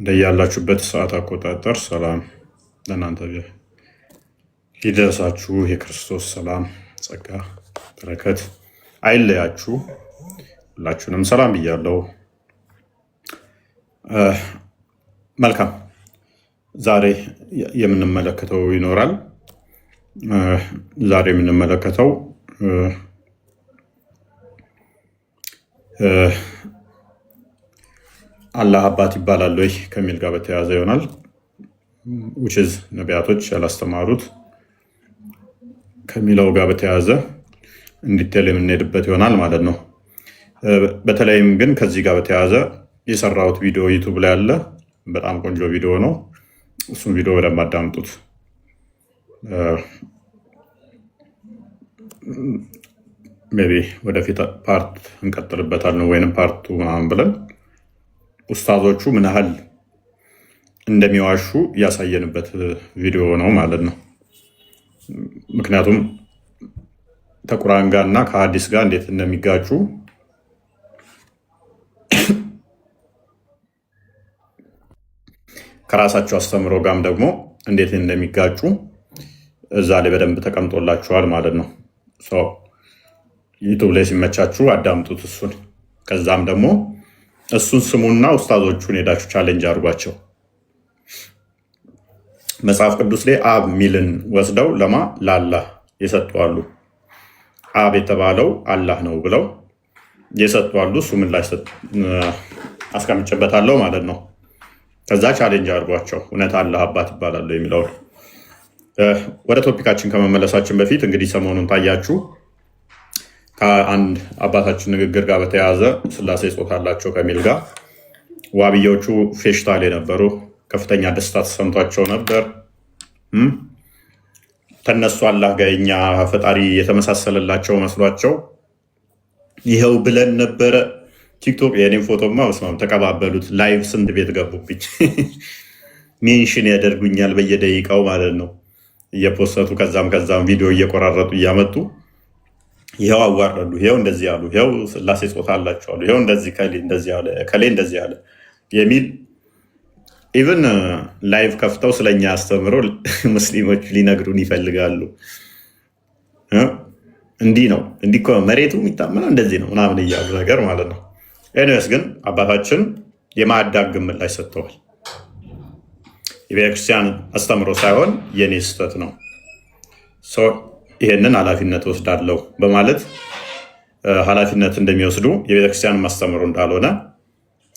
እንደያላችሁበት ሰዓት አቆጣጠር ሰላም ለእናንተ ይድረሳችሁ። የክርስቶስ ሰላም ጸጋ በረከት አይለያችሁ። ሁላችሁንም ሰላም ብያለሁ። መልካም ዛሬ የምንመለከተው ይኖራል። ዛሬ የምንመለከተው አላህ አባት ይባላል ወይ ከሚል ጋር በተያያዘ ይሆናል። ውችዝ ነቢያቶች ያላስተማሩት ከሚለው ጋር በተያያዘ እንዲቴል የምንሄድበት ይሆናል ማለት ነው። በተለይም ግን ከዚህ ጋር በተያያዘ የሰራሁት ቪዲዮ ዩቱብ ላይ አለ። በጣም ቆንጆ ቪዲዮ ነው። እሱም ቪዲዮ በደንብ አዳምጡት። ሜይ ቢ ወደፊት ፓርት እንቀጥልበታለን ወይንም ፓርቱ ምናምን ብለን ኡስታዞቹ ምን ያህል እንደሚዋሹ ያሳየንበት ቪዲዮ ነው ማለት ነው። ምክንያቱም ከቁርአን ጋር እና ከሐዲስ ጋር እንዴት እንደሚጋጩ ከራሳቸው አስተምሮ ጋርም ደግሞ እንዴት እንደሚጋጩ እዛ ላይ በደንብ ተቀምጦላችኋል ማለት ነው። ዩቱብ ላይ ሲመቻችሁ አዳምጡት እሱን። ከዛም ደግሞ እሱን ስሙና ኡስታዞቹን ሄዳችሁ ቻሌንጅ አድርጓቸው። መጽሐፍ ቅዱስ ላይ አብ ሚልን ወስደው ለማ ለአላህ የሰጠዋሉ። አብ የተባለው አላህ ነው ብለው የሰጠዋሉ። እሱ ምን ላይ አስቀምጭበታለሁ ማለት ነው። ከዛ ቻሌንጅ አድርጓቸው እውነት አላህ አባት ይባላሉ የሚለው። ወደ ቶፒካችን ከመመለሳችን በፊት እንግዲህ ሰሞኑን ታያችሁ ከአንድ አባታችን ንግግር ጋር በተያያዘ ስላሴ ጾታ አላቸው ከሚል ጋር ዋብያዎቹ ፌሽታ ላይ ነበሩ። ከፍተኛ ደስታ ተሰምቷቸው ነበር። ተነሱ አላህ ጋር የኛ ፈጣሪ የተመሳሰለላቸው መስሏቸው ይኸው ብለን ነበረ። ቲክቶክ የኔም ፎቶማ መስማም ተቀባበሉት። ላይቭ ስንት ቤት ገቡብኝ። ሜንሽን ያደርጉኛል በየደቂቃው ማለት ነው እየፖሰቱ ከዛም ቪዲዮ እየቆራረጡ እያመጡ ይኸው አዋረዱ፣ ይኸው እንደዚህ ያሉ፣ ይኸው ስላሴ ጾታ አላቸው አሉ፣ ይኸው እንደዚህ ከሌ እንደዚህ ያለ የሚል ኢቨን ላይቭ ከፍተው ስለኛ አስተምሮ ሙስሊሞች ሊነግሩን ይፈልጋሉ። እንዲህ ነው እንዲህ እኮ መሬቱ የሚታመነው እንደዚህ ነው ምናምን እያሉ ነገር ማለት ነው። ኤኒዌይስ ግን አባታችን የማያዳግም ምላሽ ሰጥተዋል። የቤተክርስቲያን አስተምሮ ሳይሆን የኔ ስህተት ነው፣ ይሄንን ኃላፊነት ወስዳለሁ በማለት ኃላፊነት እንደሚወስዱ የቤተክርስቲያን ማስተምሮ እንዳልሆነ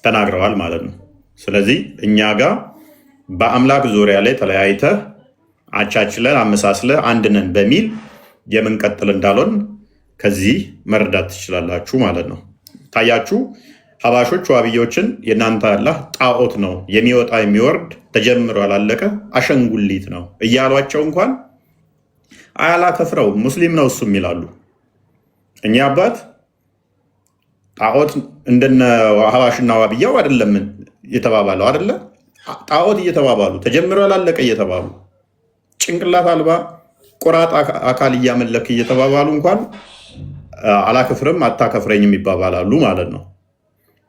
ተናግረዋል ማለት ነው። ስለዚህ እኛ ጋር በአምላክ ዙሪያ ላይ ተለያይተህ አቻችለን አመሳስለህ አንድ ነን በሚል የምንቀጥል እንዳልሆን ከዚህ መረዳት ትችላላችሁ ማለት ነው። ታያችሁ ሀባሾች ዋብያዎችን የእናንተ አላህ ጣዖት ነው፣ የሚወጣ የሚወርድ ተጀምሮ ያላለቀ አሸንጉሊት ነው እያሏቸው እንኳን አያላከፍረው ሙስሊም ነው እሱም ይላሉ። እኛ አባት ጣዖት እንደነ ሀባሽና ዋብያው አይደለም እየተባባለው አይደለ? ጣዖት እየተባባሉ ተጀምሮ ያላለቀ እየተባሉ ጭንቅላት አልባ ቆራጣ አካል እያመለክ እየተባባሉ እንኳን አላከፍርም አታከፍረኝም ይባባላሉ ማለት ነው።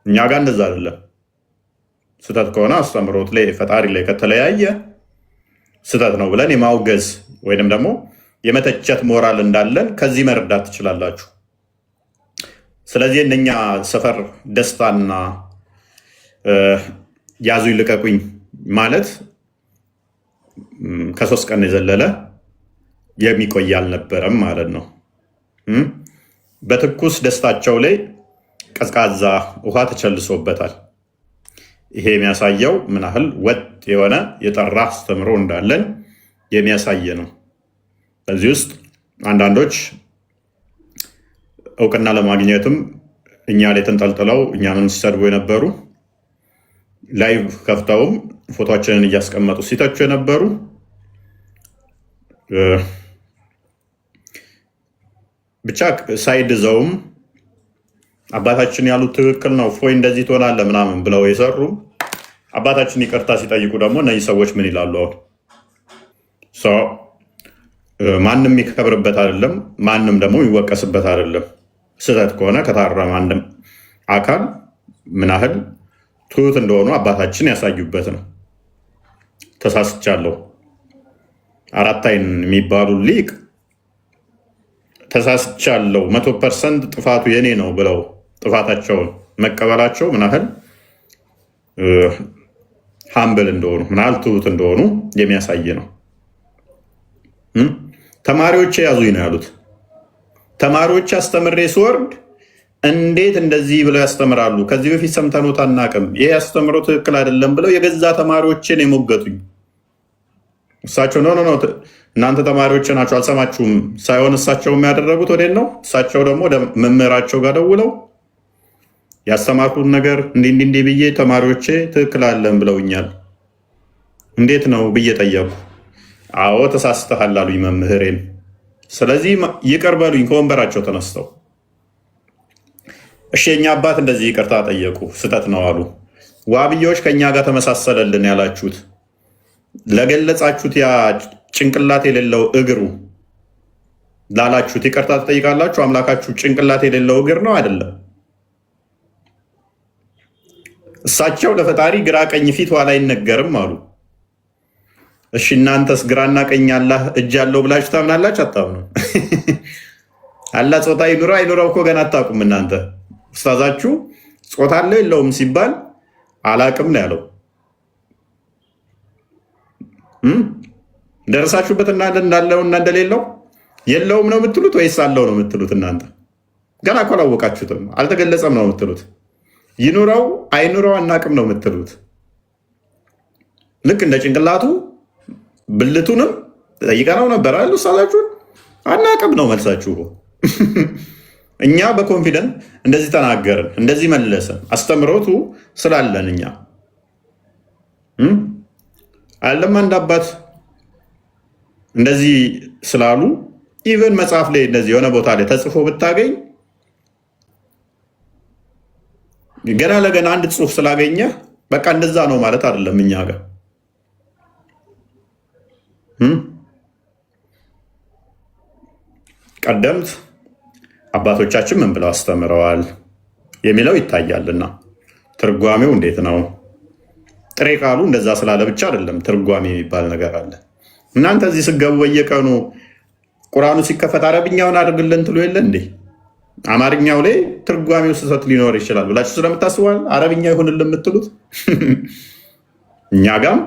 እኛ ጋር እንደዛ አይደለም። ስህተት ከሆነ አስተምሮት ላይ ፈጣሪ ላይ ከተለያየ ስህተት ነው ብለን የማውገዝ ወይንም ደግሞ የመተቸት ሞራል እንዳለን ከዚህ መረዳት ትችላላችሁ። ስለዚህ እነኛ ሰፈር ደስታና ያዙኝ ልቀቁኝ ማለት ከ3 ቀን የዘለለ የሚቆይ አልነበረም ማለት ነው። በትኩስ ደስታቸው ላይ ቀዝቃዛ ውሃ ተቸልሶበታል። ይሄ የሚያሳየው ምን ያህል ወጥ የሆነ የጠራ አስተምሮ እንዳለን የሚያሳየ ነው። በዚህ ውስጥ አንዳንዶች እውቅና ለማግኘትም እኛ ላይ ተንጠልጥለው እኛንም ሲሰድቡ የነበሩ ላይቭ ከፍተውም ፎቶችንን እያስቀመጡ ሲተቹ የነበሩ ብቻ ሳይድ ዘውም አባታችን ያሉት ትክክል ነው፣ ፎይ እንደዚህ ትሆናለህ ምናምን ብለው የሰሩ አባታችን ይቅርታ ሲጠይቁ ደግሞ እነዚህ ሰዎች ምን ይላሉ? ማንም የሚከብርበት አይደለም፣ ማንም ደግሞ የሚወቀስበት አይደለም። ስህተት ከሆነ ከታረመ አንድም አካል ምን ያህል ትሁት እንደሆኑ አባታችን ያሳዩበት ነው። ተሳስቻለሁ አራት አይን የሚባሉ ሊቅ ተሳስቻለሁ 100% ጥፋቱ የኔ ነው ብለው ጥፋታቸውን መቀበላቸው ምን ያህል ሀምብል እንደሆኑ ምን ያህል ትሁት እንደሆኑ የሚያሳይ ነው። ተማሪዎች ያዙኝ ነው ያሉት። ተማሪዎች አስተምሬ ስወርድ እንዴት እንደዚህ ብለው ያስተምራሉ? ከዚህ በፊት ሰምተኖት አናውቅም፣ ይሄ ያስተምሮ ትክክል አይደለም ብለው የገዛ ተማሪዎችን የሞገቱኝ። እሳቸው ኖ እናንተ ተማሪዎች ናቸው አልሰማችሁም ሳይሆን እሳቸው የሚያደረጉት ወዴት ነው? እሳቸው ደግሞ ወደ መምህራቸው ጋር ደውለው ያስተማርኩት ነገር እንዲህ ብዬ ተማሪዎቼ ትክክል አለን ብለውኛል፣ እንዴት ነው ብዬ ጠየቁ። አዎ ተሳስተሃል አሉኝ መምህሬን። ስለዚህ ይቅር በሉኝ ከወንበራቸው ተነስተው። እሺ የኛ አባት እንደዚህ ይቅርታ ጠየቁ፣ ስህተት ነው አሉ። ዋብያዎች ከኛ ጋር ተመሳሰለልን ያላችሁት ለገለጻችሁት ያ ጭንቅላት የሌለው እግሩ ላላችሁት ይቅርታ ትጠይቃላችሁ። አምላካችሁ ጭንቅላት የሌለው እግር ነው አይደለም? እሳቸው ለፈጣሪ ግራ ቀኝ ፊት ኋላ አይነገርም አሉ። እሺ እናንተስ ግራና ቀኝ አላህ እጅ አለው ብላችሁ ታምናላችሁ? አታምኑ። አላህ ጾታ ይኑረው አይኑረው እኮ ገና አታውቁም እናንተ። ኡስታዛችሁ ጾታ አለው የለውም ሲባል አላቅም ነው ያለው። ደረሳችሁበት እንዳለው እና እንደሌለው የለውም ነው የምትሉት ወይስ አለው ነው የምትሉት? እናንተ ገና እኮ አላወቃችሁትም፣ አልተገለጸም ነው የምትሉት። ይኑረው አይኑረው አናቅም ነው የምትሉት። ልክ እንደ ጭንቅላቱ ብልቱንም ጠይቀነው ነበር አሉ ኡስታዛችሁን፣ አናቅም ነው መልሳችሁ። እኛ በኮንፊደንት እንደዚህ ተናገርን፣ እንደዚህ መለሰን፣ አስተምሮቱ ስላለን እኛ አለም አንድ አባት እንደዚህ ስላሉ ኢቨን መጽሐፍ ላይ እንደዚህ የሆነ ቦታ ላይ ተጽፎ ብታገኝ ገና ለገና አንድ ጽሑፍ ስላገኘ በቃ እንደዛ ነው ማለት አይደለም። እኛ ጋር ቀደምት አባቶቻችን ምን ብለው አስተምረዋል የሚለው ይታያልና ትርጓሜው እንዴት ነው? ጥሬ ቃሉ እንደዛ ስላለ ብቻ አይደለም ትርጓሜ የሚባል ነገር አለ። እናንተ እዚህ ስገቡ በየቀኑ ቁርአኑ ሲከፈት አረብኛውን አድርግልን ትሉ የለ እንዴ? አማርኛው ላይ ትርጓሜው ስህተት ሊኖር ይችላል ብላችሁ ስለምታስቧል አረብኛ ይሁንልን የምትሉት። እኛ ጋም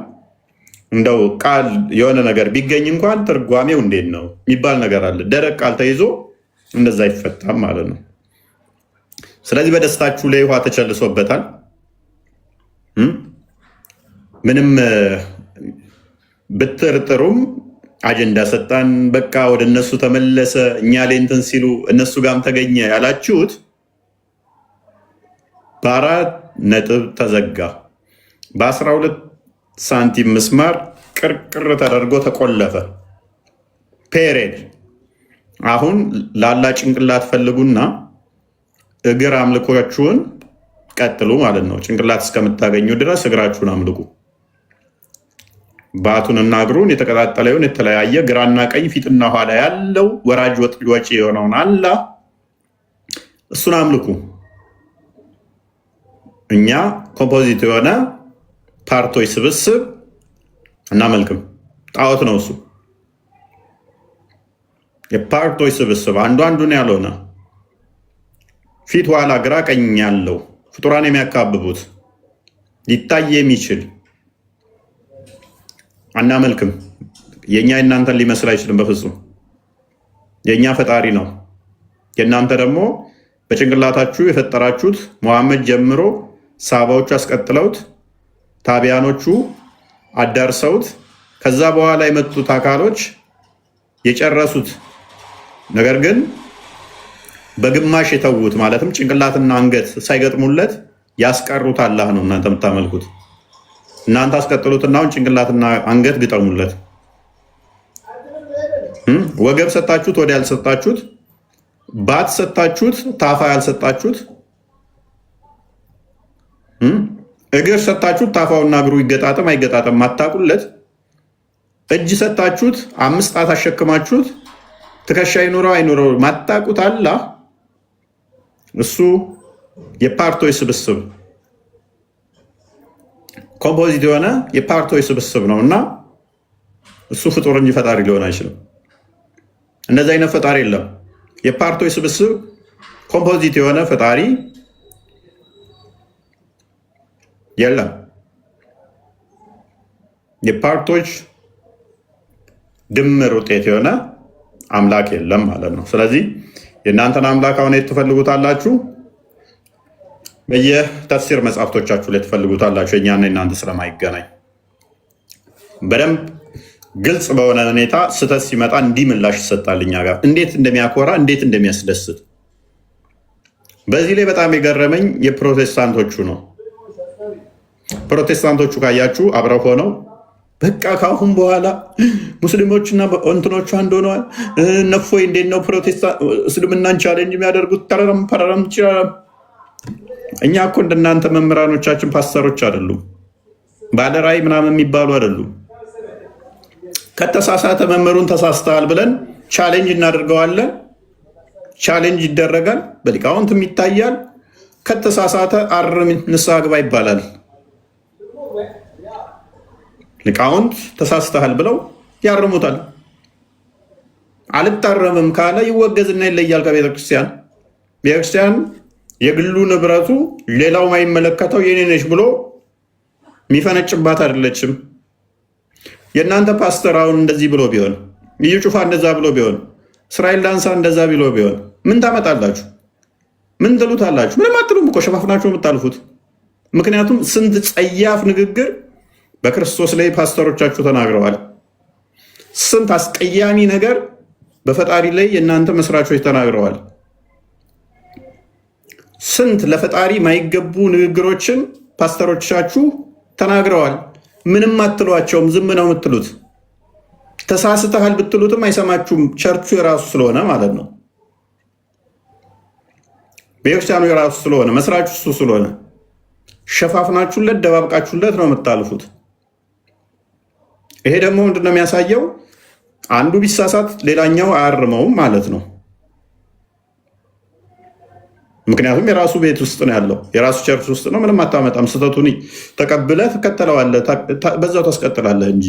እንደው ቃል የሆነ ነገር ቢገኝ እንኳን ትርጓሜው እንዴት ነው የሚባል ነገር አለ። ደረቅ ቃል ተይዞ እንደዛ አይፈታም ማለት ነው። ስለዚህ በደስታችሁ ላይ ውሃ ተቸልሶበታል። ምንም ብትርጥሩም አጀንዳ ሰጣን፣ በቃ ወደ እነሱ ተመለሰ፣ እኛ ላይ እንትን ሲሉ እነሱ ጋርም ተገኘ ያላችሁት በ4 ነጥብ ተዘጋ። በ12 ሳንቲም ምስማር ቅርቅር ተደርጎ ተቆለፈ። ፔሬድ። አሁን ላላ ጭንቅላት ፈልጉና እግር አምልኮቻችሁን ቀጥሉ ማለት ነው። ጭንቅላት እስከምታገኙ ድረስ እግራችሁን አምልኩ። ባቱንና እግሩን የተቀጣጠለውን የተለያየ ግራና ቀኝ ፊትና ኋላ ያለው ወራጅ ወጪ የሆነውን አላህ እሱን አምልኩ። እኛ ኮምፖዚት የሆነ ፓርቶች ስብስብ እናመልክም። ጣዖት ነው እሱ። የፓርቶች ስብስብ አንዱ አንዱን ያልሆነ ፊት ኋላ ግራ ቀኝ ያለው ፍጡራን የሚያካብቡት ሊታይ የሚችል አናመልክም። የኛ የእናንተን ሊመስል አይችልም በፍጹም። የኛ ፈጣሪ ነው። የእናንተ ደግሞ በጭንቅላታችሁ የፈጠራችሁት መሐመድ ጀምሮ ሳባዎቹ አስቀጥለውት ታቢያኖቹ አዳርሰውት ከዛ በኋላ የመጡት አካሎች የጨረሱት ነገር ግን በግማሽ የተዉት ማለትም ጭንቅላትና አንገት ሳይገጥሙለት ያስቀሩት አላህ ነው እናንተ የምታመልኩት። እናንተ አስቀጥሉትና አሁን ጭንቅላትና አንገት ግጠሙለት። ወገብ ሰጣችሁት ወደ ያልሰጣችሁት፣ ባት ሰጣችሁት ታፋ ያልሰጣችሁት፣ እግር ሰጣችሁት ታፋውና እግሩ ይገጣጠም አይገጣጠም ማታቁለት፣ እጅ ሰጣችሁት 5 ጣት አሸክማችሁት ትከሻ ይኑረው አይኑረው ማታቁት አላህ እሱ የፓርቶች ስብስብ ኮምፖዚት የሆነ የፓርቶች ስብስብ ነው እና እሱ ፍጡር እንጂ ፈጣሪ ሊሆን አይችልም። እንደዚህ አይነት ፈጣሪ የለም። የፓርቶች ስብስብ ኮምፖዚት የሆነ ፈጣሪ የለም። የፓርቶች ድምር ውጤት የሆነ አምላክ የለም ማለት ነው። ስለዚህ የእናንተን አምላክ አሁን የት ትፈልጉታላችሁ? በየተፍሲር መጽሐፍቶቻችሁ ላይ ትፈልጉታላችሁ። የእኛና እናንተ ስለማይገናኝ በደንብ ግልጽ በሆነ ሁኔታ ስህተት ሲመጣ እንዲህ ምላሽ ይሰጣል እኛ ጋር። እንዴት እንደሚያኮራ እንዴት እንደሚያስደስት። በዚህ ላይ በጣም የገረመኝ የፕሮቴስታንቶቹ ነው። ፕሮቴስታንቶቹ ካያችሁ አብረው ሆነው በቃ ካሁን በኋላ ሙስሊሞችና እንትኖቹ አንድ ሆነዋል። እነፎይ እንዴት ነው እስልምናን ቻሌንጅ የሚያደርጉት? ተረረም ፐረረም ይችላል። እኛ እኮ እንደናንተ መምህራኖቻችን ፓስተሮች አይደሉም፣ ባለራዕይ ምናምን የሚባሉ አይደሉም። ከተሳሳተ መምህሩን ተሳስተሃል ብለን ቻሌንጅ እናደርገዋለን። ቻሌንጅ ይደረጋል፣ በሊቃውንትም ይታያል። ከተሳሳተ አርም ንስሐ ግባ ይባላል። ሊቃውንት ተሳስተሃል ብለው ያርሙታል። አልታረምም ካለ ይወገዝና ይለያል ከቤተክርስቲያን። ቤተክርስቲያን የግሉ ንብረቱ ሌላው ማይመለከተው የኔ ነች ብሎ የሚፈነጭባት አይደለችም። የእናንተ ፓስተር አሁን እንደዚህ ብሎ ቢሆን፣ ልዩ ጩፋ እንደዛ ብሎ ቢሆን፣ እስራኤል ዳንሳ እንደዛ ብሎ ቢሆን ምን ታመጣላችሁ? ምን ትሉታላችሁ? ምንም አትሉም እኮ ሸፋፍናችሁ የምታልፉት። ምክንያቱም ስንት ጸያፍ ንግግር በክርስቶስ ላይ ፓስተሮቻችሁ ተናግረዋል። ስንት አስቀያሚ ነገር በፈጣሪ ላይ የእናንተ መስራቾች ተናግረዋል። ስንት ለፈጣሪ ማይገቡ ንግግሮችን ፓስተሮቻችሁ ተናግረዋል። ምንም አትሏቸውም፣ ዝም ነው የምትሉት። ተሳስተሃል ብትሉትም አይሰማችሁም። ቸርቹ የራሱ ስለሆነ ማለት ነው። ቤተክርስቲያኑ የራሱ ስለሆነ መስራቹ እሱ ስለሆነ ሸፋፍናችሁለት ደባብቃችሁለት ነው የምታልፉት። ይሄ ደግሞ ምንድነው የሚያሳየው? አንዱ ቢሳሳት ሌላኛው አያርመውም ማለት ነው። ምክንያቱም የራሱ ቤት ውስጥ ነው ያለው፣ የራሱ ቸርች ውስጥ ነው። ምንም አታመጣም። ስህተቱን ተቀብለህ ትከተለዋለህ፣ በዛው ታስቀጥላለህ እንጂ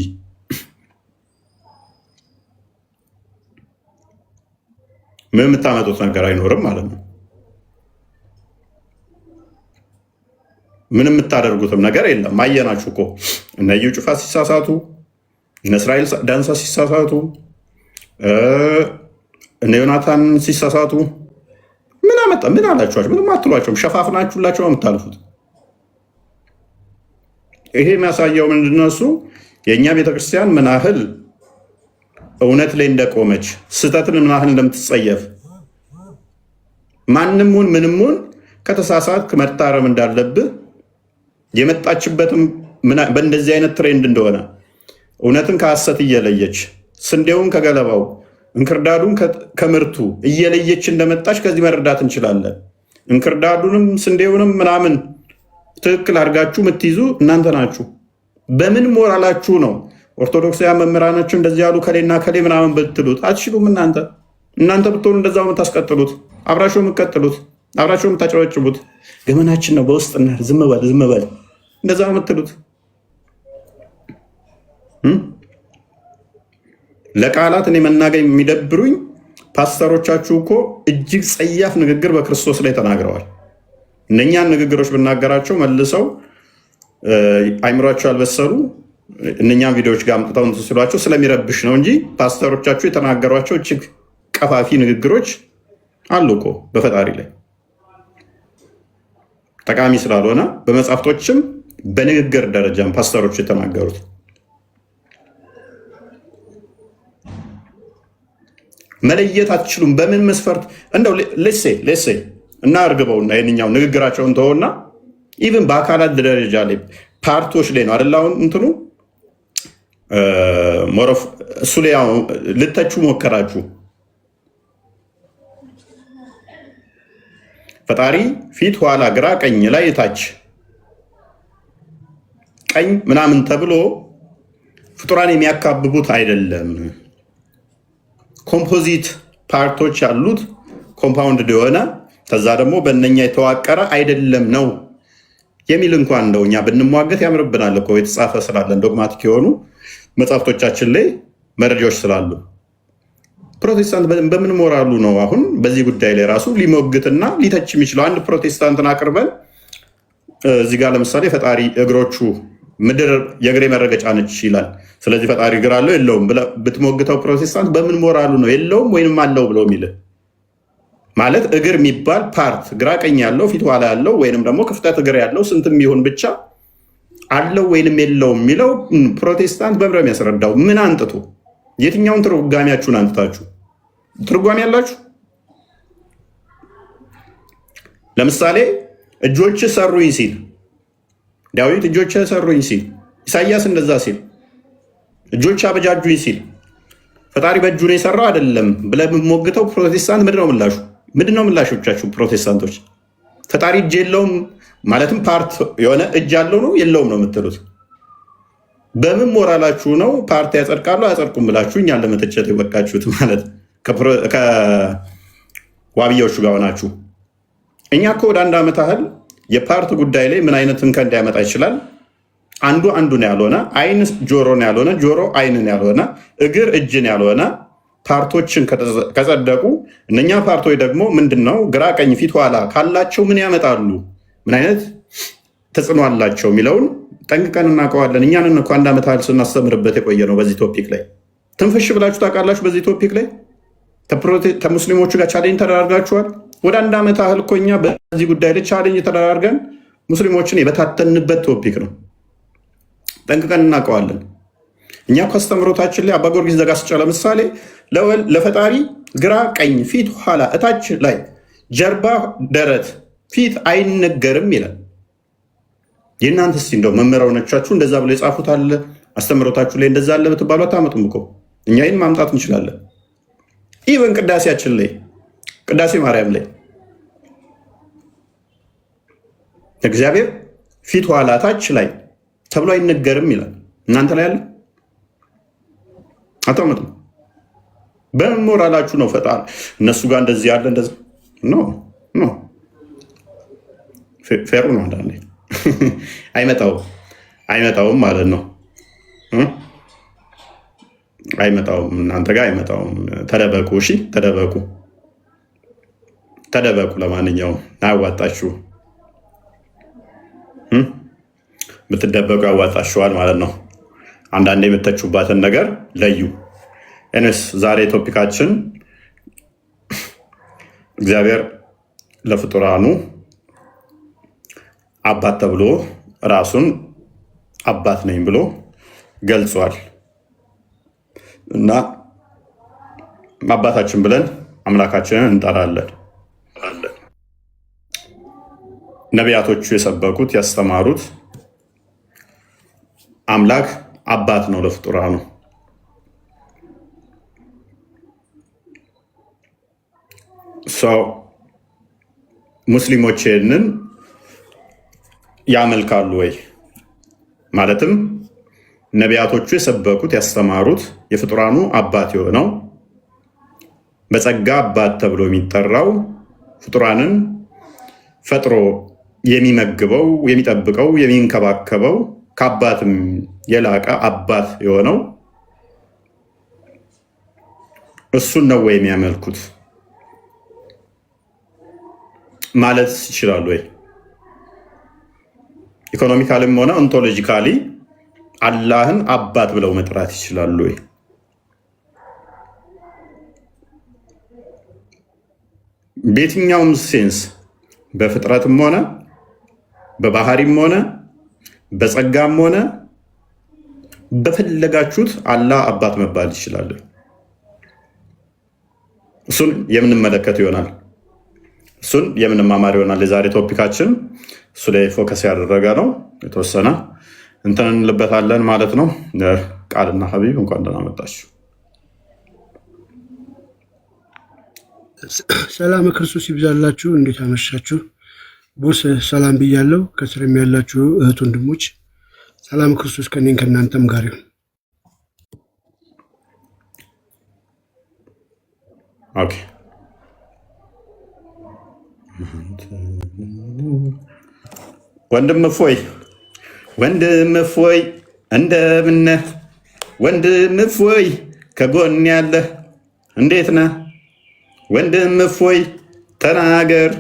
ምን የምታመጡት ነገር አይኖርም ማለት ነው። ምንም የምታደርጉትም ነገር የለም። አየናችሁ እኮ እነ እዩ ጩፋ ሲሳሳቱ፣ እነ እስራኤል ዳንሳ ሲሳሳቱ፣ እነ ዮናታን ሲሳሳቱ ምን አመጣ? ምን አላችኋቸው? ምንም አትሏቸውም። ሸፋፍናችሁላቸው ነው የምታልፉት። ይሄ የሚያሳየው ምንድነው? እሱ የእኛ ቤተክርስቲያን ምን ያህል እውነት ላይ እንደቆመች፣ ስህተትን ምን ያህል እንደምትጸየፍ፣ ማንሙን ምንሙን ከተሳሳትክ መታረም እንዳለብህ የመጣችበትም በእንደዚህ አይነት ትሬንድ እንደሆነ እውነትን ከሐሰት እየለየች ስንዴውን ከገለባው እንክርዳዱን ከምርቱ እየለየች እንደመጣች ከዚህ መረዳት እንችላለን። እንክርዳዱንም ስንዴውንም ምናምን ትክክል አድርጋችሁ የምትይዙ እናንተ ናችሁ። በምን ሞራላችሁ ነው ኦርቶዶክሳውያን መምህራናችሁ እንደዚህ ያሉ ከሌና ከሌ ምናምን ብትሉት አትችሉም። እናንተ ብትሆኑ እንደዛው የምታስቀጥሉት፣ አብራችሁ የምትቀጥሉት፣ አብራችሁ የምታጨበጭቡት ገመናችን ነው በውስጥ ዝም በል እንደዛ የምትሉት ለቃላት እኔ መናገር የሚደብሩኝ ፓስተሮቻችሁ እኮ እጅግ ጸያፍ ንግግር በክርስቶስ ላይ ተናግረዋል። እነኛን ንግግሮች ብናገራቸው መልሰው አይምሯቸው ያልበሰሉ እነኛን ቪዲዮዎች ጋር አምጥተው ሲሏቸው ስለሚረብሽ ነው እንጂ ፓስተሮቻችሁ የተናገሯቸው እጅግ ቀፋፊ ንግግሮች አሉ እኮ በፈጣሪ ላይ ጠቃሚ ስላልሆነ በመጽሐፍቶችም በንግግር ደረጃም ፓስተሮች የተናገሩት መለየት አትችሉም። በምን መስፈርት እንደው ሌሴ እና እርግበውና ይህንኛው ንግግራቸውን ተወውና ኢቭን በአካላት ደረጃ ላይ ፓርቶች ላይ ነው አይደል? አሁን እንትኑ ሞሮፍ እሱ ላይ ልተቹ ሞከራችሁ። ፈጣሪ ፊት፣ ኋላ፣ ግራ፣ ቀኝ፣ ላይ፣ ታች፣ ቀኝ ምናምን ተብሎ ፍጡራን የሚያካብቡት አይደለም። ኮምፖዚት ፓርቶች ያሉት ኮምፓውንድ የሆነ ከዛ ደግሞ በእነኛ የተዋቀረ አይደለም ነው የሚል እንኳን እንደው እኛ ብንሟገት ያምርብናል እኮ የተጻፈ ስላለን ዶግማቲክ የሆኑ መጽሐፍቶቻችን ላይ መረጃዎች ስላሉ። ፕሮቴስታንት በምን ሞራሉ ነው አሁን በዚህ ጉዳይ ላይ ራሱ ሊሞግትና ሊተች የሚችለው? አንድ ፕሮቴስታንትን አቅርበን እዚህ ጋር ለምሳሌ ፈጣሪ እግሮቹ ምድር የእግሬ መረገጫ ነች ይላል። ስለዚህ ፈጣሪ እግር አለው የለውም ብትሞግተው ፕሮቴስታንት በምን ሞራሉ ነው የለውም ወይንም አለው ብለው የሚል? ማለት እግር የሚባል ፓርት ግራ ቀኝ ያለው ፊት ኋላ ያለው ወይንም ደግሞ ክፍተት እግር ያለው ስንትም ይሁን ብቻ አለው ወይንም የለውም የሚለው ፕሮቴስታንት በብረም ያስረዳው ምን አንጥቶ? የትኛውን ትርጓሜያችሁን አንጥታችሁ ትርጓሜ ያላችሁ? ለምሳሌ እጆች ሰሩኝ ሲል ዳዊት እጆች ሰሩኝ ሲል፣ ኢሳያስ እንደዛ ሲል፣ እጆች አበጃጁኝ ሲል ፈጣሪ በእጁ ነው የሰራው አይደለም ብለህ የምትሞግተው ፕሮቴስታንት ምንድነው ምላሹ? ምንድነው ምላሾቻችሁ ፕሮቴስታንቶች? ፈጣሪ እጅ የለውም ማለትም ፓርት የሆነ እጅ ያለው ነው የለውም ነው የምትሉት? በምን ሞራላችሁ ነው ፓርቲ ያጸድቃሉ አያጸድቁም ብላችሁ እኛን ለመተቸት የበቃችሁት? ማለት ከዋብያዎቹ ጋር ሆናችሁ። እኛ እኮ ወደ 1 ዓመት ያህል የፓርት ጉዳይ ላይ ምን አይነት እንከን ሊያመጣ ይችላል? አንዱ አንዱን ያልሆነ፣ አይን ጆሮን ያልሆነ፣ ጆሮ አይንን ያልሆነ፣ እግር እጅን ያልሆነ ፓርቶችን ከጸደቁ እነኛ ፓርቶች ደግሞ ምንድነው ግራ ቀኝ ፊት ኋላ ካላቸው ምን ያመጣሉ፣ ምን አይነት ተጽዕኖ አላቸው የሚለውን ጠንቅቀን እናውቀዋለን። እኛንን እኮ 1 ዓመት ያህል ስናስተምርበት የቆየ ነው። በዚህ ቶፒክ ላይ ትንፍሽ ብላችሁ ታውቃላችሁ? በዚህ ቶፒክ ላይ ከሙስሊሞቹ ጋር ቻሌንጅ ተደራርጋችኋል? ወደ 1 ዓመት ያህል እኮ እኛ በዚህ ጉዳይ ላይ ቻሌንጅ ተደራርገን ሙስሊሞችን የበታተንበት ቶፒክ ነው። ጠንቅቀን እናውቀዋለን። እኛ ከአስተምሮታችን ላይ አባ ጊዮርጊስ ዘጋስጫ ለምሳሌ ለፈጣሪ ግራ ቀኝ ፊት ኋላ እታች ላይ ጀርባ ደረት ፊት አይነገርም ይላል። የእናንተ እስኪ እንደው መምህራኖቻችሁ እንደዛ ብለው የጻፉት አለ? አስተምሮታችሁ ላይ እንደዛ አለ ብትባሉ አታመጡም እኮ። እኛ ይህን ማምጣት እንችላለን። ኢቨን ቅዳሴያችን ላይ ቅዳሴ ማርያም ላይ እግዚአብሔር ፊት ኋላ ታች ላይ ተብሎ አይነገርም ይላል። እናንተ ላይ አለ? አታመጡም። በምን ሞራላችሁ ነው ፈጣሪ እነሱ ጋር እንደዚህ ያለ እንደዚህ ኖ ፌሩ ነው። አንዳንዴ አይመጣውም ማለት ነው። አይመጣውም፣ እናንተ ጋር አይመጣውም። ተደበቁ፣ እሺ ተደበቁ። ለማንኛውም አያዋጣችሁ፣ ብትደበቁ ያዋጣችኋል ማለት ነው። አንዳንዴ የምተቹባትን ነገር ለዩ። እኔስ ዛሬ ቶፒካችን እግዚአብሔር ለፍጡራኑ አባት ተብሎ ራሱን አባት ነኝ ብሎ ገልጿል እና አባታችን ብለን አምላካችንን እንጠራለን። ነቢያቶቹ የሰበኩት ያስተማሩት አምላክ አባት ነው ለፍጡራኑ። ሰው ሙስሊሞች ይህንን ያመልካሉ ወይ? ማለትም ነቢያቶቹ የሰበኩት ያስተማሩት የፍጡራኑ አባት የሆነው በጸጋ አባት ተብሎ የሚጠራው ፍጡራንን ፈጥሮ የሚመግበው፣ የሚጠብቀው፣ የሚንከባከበው ከአባትም የላቀ አባት የሆነው እሱን ነው ወይ የሚያመልኩት ማለት ይችላሉ ወይ? ኢኮኖሚካሊም ሆነ ኦንቶሎጂካሊ አላህን አባት ብለው መጥራት ይችላሉ ወይ? በየትኛውም ሴንስ በፍጥረትም ሆነ በባህሪም ሆነ በጸጋም ሆነ በፈለጋችሁት አላህ አባት መባል ይችላል። እሱን የምንመለከት ይሆናል። እሱን የምንማማር ይሆናል። የዛሬ ቶፒካችን እሱ ላይ ፎከስ ያደረገ ነው። የተወሰነ እንትን እንልበታለን ማለት ነው። ቃልና ሀቢብ እንኳን ደህና መጣችሁ። ሰላም ክርስቶስ ይብዛላችሁ። እንዴት አመሻችሁ? ቦስ ሰላም ብያለሁ። ከስርም ያላችሁ እህት ወንድሞች ሰላም ክርስቶስ ከኔን ከእናንተም ጋር ይሁን። ኦኬ ወንድም እፎይ ወንድም እፎይ እንደምነህ ወንድም እፎይ ከጎን ያለህ እንዴት ነህ? ወንድም እፎይ ተናገር።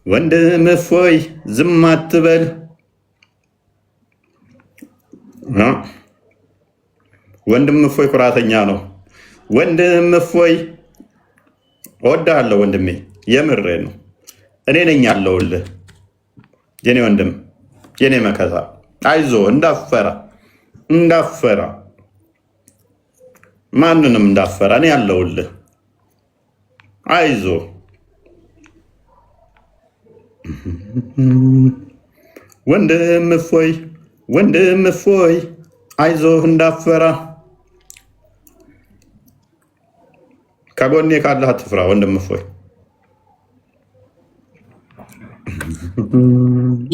ወንድም እፎይ ዝም አትበል። ወንድም እፎይ ኩራተኛ ነው። ወንድም እፎይ እወድሃለሁ ወንድሜ፣ የምሬ ነው። እኔ ነኝ ያለሁልህ የኔ ወንድም፣ የኔ መከታ። አይዞ እንዳፈራ ማንንም እንዳፈራ እኔ ያለሁልህ። አይዞ ወንድም እፎይ አይዞህ እንዳፈራ። ከጎኔ ካለህ አትፍራ ወንድም እፎይ።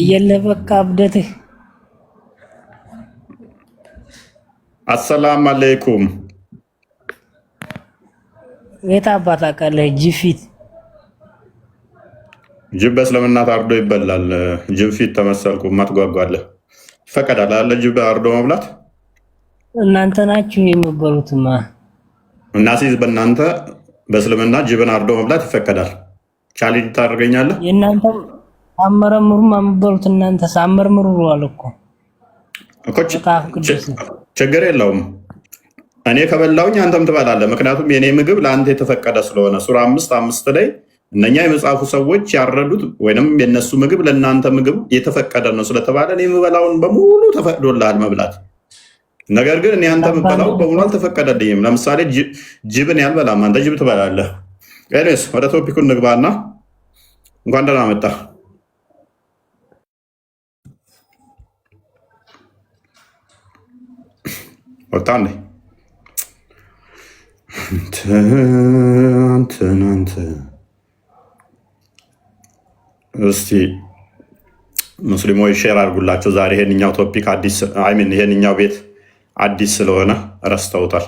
የለበቃ እብደትህ። አሰላም አለይኩም። የት አባት አውቃለህ? ጅብ ፊት ጅብ በእስልምና ታርዶ ይበላል። ጅብ ፊት ተመሰልኩ። ማትጓጓለህ? ይፈቀዳል አለ ጅብ አርዶ መብላት? እናንተ ናችሁ የምበሉትማ። እናሲዝ በእናንተ በእስልምና ጅብን አርዶ መብላት ይፈቀዳል። ቻሌንጅ ታደርገኛለህ? የእናንተ አመረምሩም የምበሉት እናንተ ሳመርምሩ አለ እኮ ችግር የለውም። እኔ ከበላውኝ አንተም ትበላለህ። ምክንያቱም የኔ ምግብ ለአንተ የተፈቀደ ስለሆነ ሱራ 5:5 ላይ እነኛ የመጽሐፉ ሰዎች ያረዱት ወይም የነሱ ምግብ ለእናንተ ምግብ የተፈቀደ ነው ስለተባለ እኔ የምበላውን በሙሉ ተፈቅዶልሃል መብላት። ነገር ግን እኔ አንተ የምበላው በሙሉ አልተፈቀደልኝም። ለምሳሌ ጅብን ያልበላም፣ አንተ ጅብ ትበላለህ። ኤኒዌይስ ወደ ቶፒኩ እንግባና እንኳን ደህና መጣ። ወጣ እንዴ አንተ እስቲ ሙስሊሞች ሼር አድርጉላቸው። ዛሬ ይሄንኛው ቶፒክ አዲስ ይሄንኛው ቤት አዲስ ስለሆነ ረስተውታል።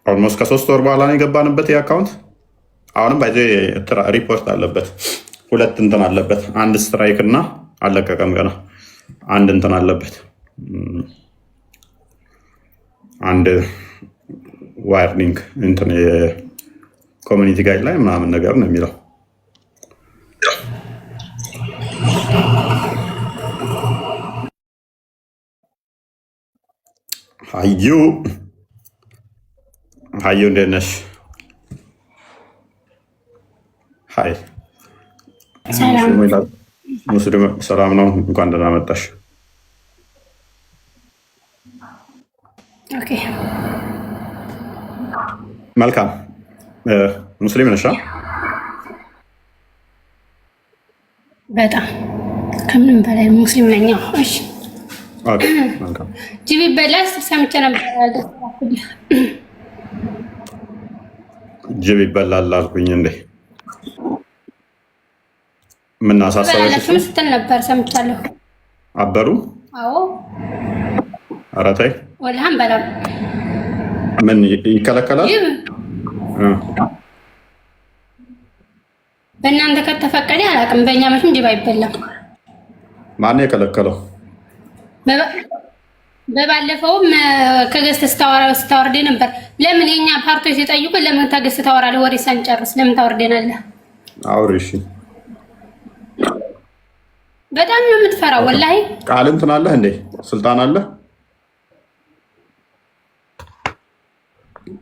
ኦልሞስት ከ3 ወር በኋላ ነው የገባንበት የአካውንት። አሁንም ባይዘ ሪፖርት አለበት፣ 2 እንትን አለበት። 1 ስትራይክ እና አለቀቀም ገና 1 እንትን አለበት፣ 1 ዋርኒንግ እንትን የኮሚኒቲ ጋይድ ላይ ምናምን ነገር ነው የሚለው። ሀዩ እንዴት ነሽ? ሀይ ሙስሊም ሰላም ነው። እንኳን ደህና መጣሽ። መልካም ሙስሊም ነሽ? በጣም ከምንም በላይ ሙስሊም ነኝ። እሺ ጅብ ይበላል ሰምቼ ነበር። ጅብ ይበላል አልኩኝ እንዴ? ምን አሳሰበሽ ስትል ነበር ሰምቻለሁ። አበሩ? አዎ። ኧረ ተይ ወላሂ አንበላም። ምን ይከለከላል? በእናንተ ከተፈቀደ አላውቅም። በእኛ መቼም ጅብ አይበላም። ማን የከለከለው? በባለፈውም ከገዝተ ስታወርደ ነበር። ለምን የኛ ፓርቲዎች ሲጠይቁ ለምን ከገዝተ ታወራለህ? ወሬ ሳንጨርስ ለምን ታወርደናለህ? አውሪ እሺ። በጣም ነው የምትፈራው ወላሂ። ቃል እንትን አለህ እንዴ? ስልጣን አለህ?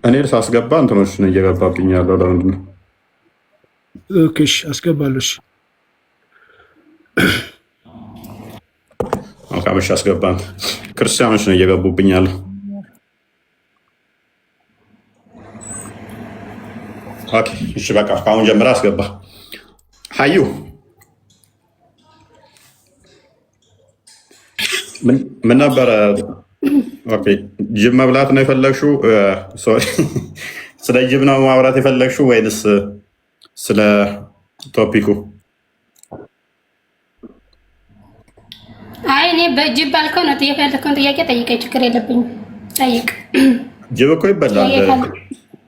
እኔ ሳስገባ እንትኖች ነው እየገባብኝ ያለው። ለምንድን ነው? ኦኬ እሺ አስገባለሁ። አካባቢ አስገባን። ክርስቲያኖች ነው እየገቡብኝ ያለው። ኦኬ እሺ በቃ ከአሁን ጀምራ አስገባ። ሀዩ ምን ነበረ? ኦኬ ጅብ መብላት ነው የፈለግሽው? ስለ ጅብ ነው ማውራት የፈለግሽው ወይንስ ስለ ቶፒኩ? አይ እኔ በጅብ ባልከው ነው ጥያቄ ያልከውን ጥያቄ ጠይቀኝ፣ ችግር የለብኝም። ጠይቅ። ጅብ እኮ ይበላል።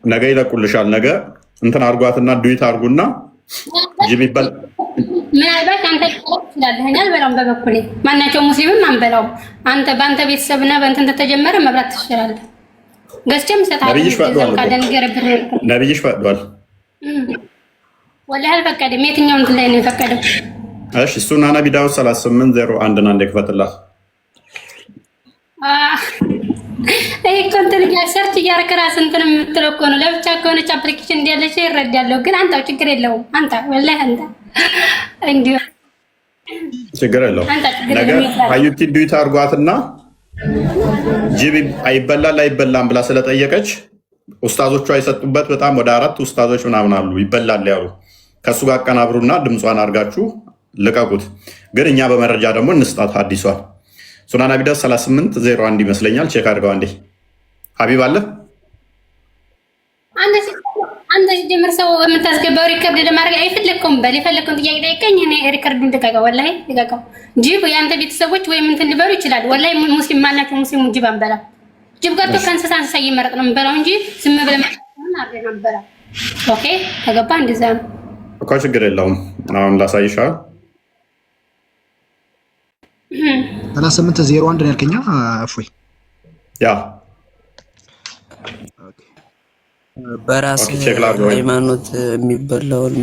ነገ ይለቁልሻል። ነገ እንትን አርጓትና ዱይት አርጉና ጅብ ምናልባት አንተ ትላለህ እኔ አልበላውም በበኩሌ ማናቸው ሙስሊምም አንበላውም አንተ በአንተ ቤተሰብና በእንትን ተጀመረ መብላት ትችላለህ ገዝቼም ሰጣለሁ ነብይሽ ፈቅዷል ወላሂ አልፈቀደም የትኛው እንትን ላይ ነው የፈቀደው እሺ እሱና ነብይ ዳውድ 3801 እና እንደከፈተላህ ይሄ ኮንተንት ሰርች እያደረክ ራስህ እንትን የምትለው እኮ ነው ለብቻ ከሆነች አፕሊኬሽን እንዳለች ይረዳለሁ ግን አንተው ችግር የለውም አንተ ወላሂ አንተ እንዲሁ ችግር የለውም ነገር አዩቲ ዱይታ አርጓትና ጅብ አይበላም ብላ ስለጠየቀች ኡስታዞቿ የሰጡበት በጣም ወደ 4 ኡስታዞች ምናምን አሉ ይበላል ያሉ ከሱ ጋር አቀናብሩና ድምጿን አርጋችሁ ልቀቁት ግን እኛ በመረጃ ደግሞ እንስጣት አዲሷን ሱናን አቢ ዳውድ 3801 ይመስለኛል ቼክ አድርገው አንዴ ሀቢብ አለ አንተ ጀምር ሰው የምታስገባው ሪከርድ ለማድረግ አይፈልኩም በል የፈለከውን ጥያቄ ጠይቀኝ እኔ ሪከርዱን ልቀቀው ወላሂ ልቀቀው ጅብ ያንተ ቤተሰቦች ወይም እንትን ሊበሉ ይችላል ወላሂ ሙስሊም ማናቸው ሙስሊሙ ጅብ አንበላ ጅብ ጋር ከእንስሳ እየመረጥ ነው የምንበላው እንጂ ዝም ብለህ ማን አድርገን አንበላ ኦኬ ተገባ እንደዛ ነው እኮ ችግር የለውም አሁን ላሳይሻ 3801 ነው ያልከኛ እፎይ ያ በራስ ሃይማኖት የሚበላውን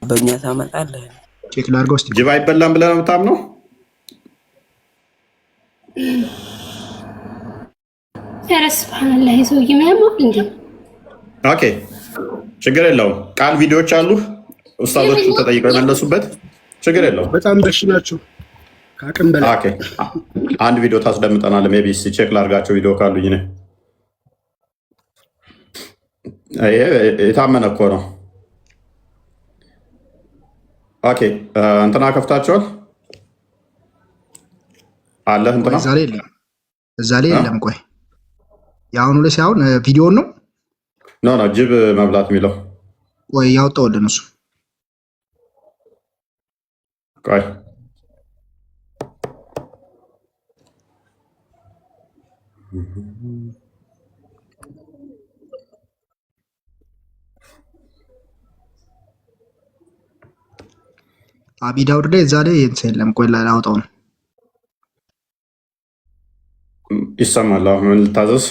በእኛ ታመጣለህ ቼክ ላድርገው እስቲ ጅብ አይበላም ብለህ ነው የምታምነው ኧረ ሱብሃንአላህ ይዘውኝ የሚያምር እንዴ ኦኬ ችግር የለውም ቃል ቪዲዮዎች አሉ ኡስታዞቹ ተጠይቀው የመለሱበት ችግር የለውም በጣም በሽ ናቸው ካቅም በላይ ኦኬ አንድ ቪዲዮ ታስደምጠናል ሜቢ እስቲ ቼክ ላድርጋቸው ቪዲዮ ካሉኝ ነው የታመነ እኮ ነው ኦኬ እንትና ከፍታቸዋል አለ እንትና እዛ ላይ የለም ቆይ ያሁኑ ላይ ሳይሆን ቪዲዮን ነው ኖ ጅብ መብላት የሚለው ወይ ያወጣውልን እሱ ቆይ አቢ ዳውድ ላይ እዛ ላይ የለም ቆይ ላውጣው ነው ይሰማል አሁን ልታዘዝ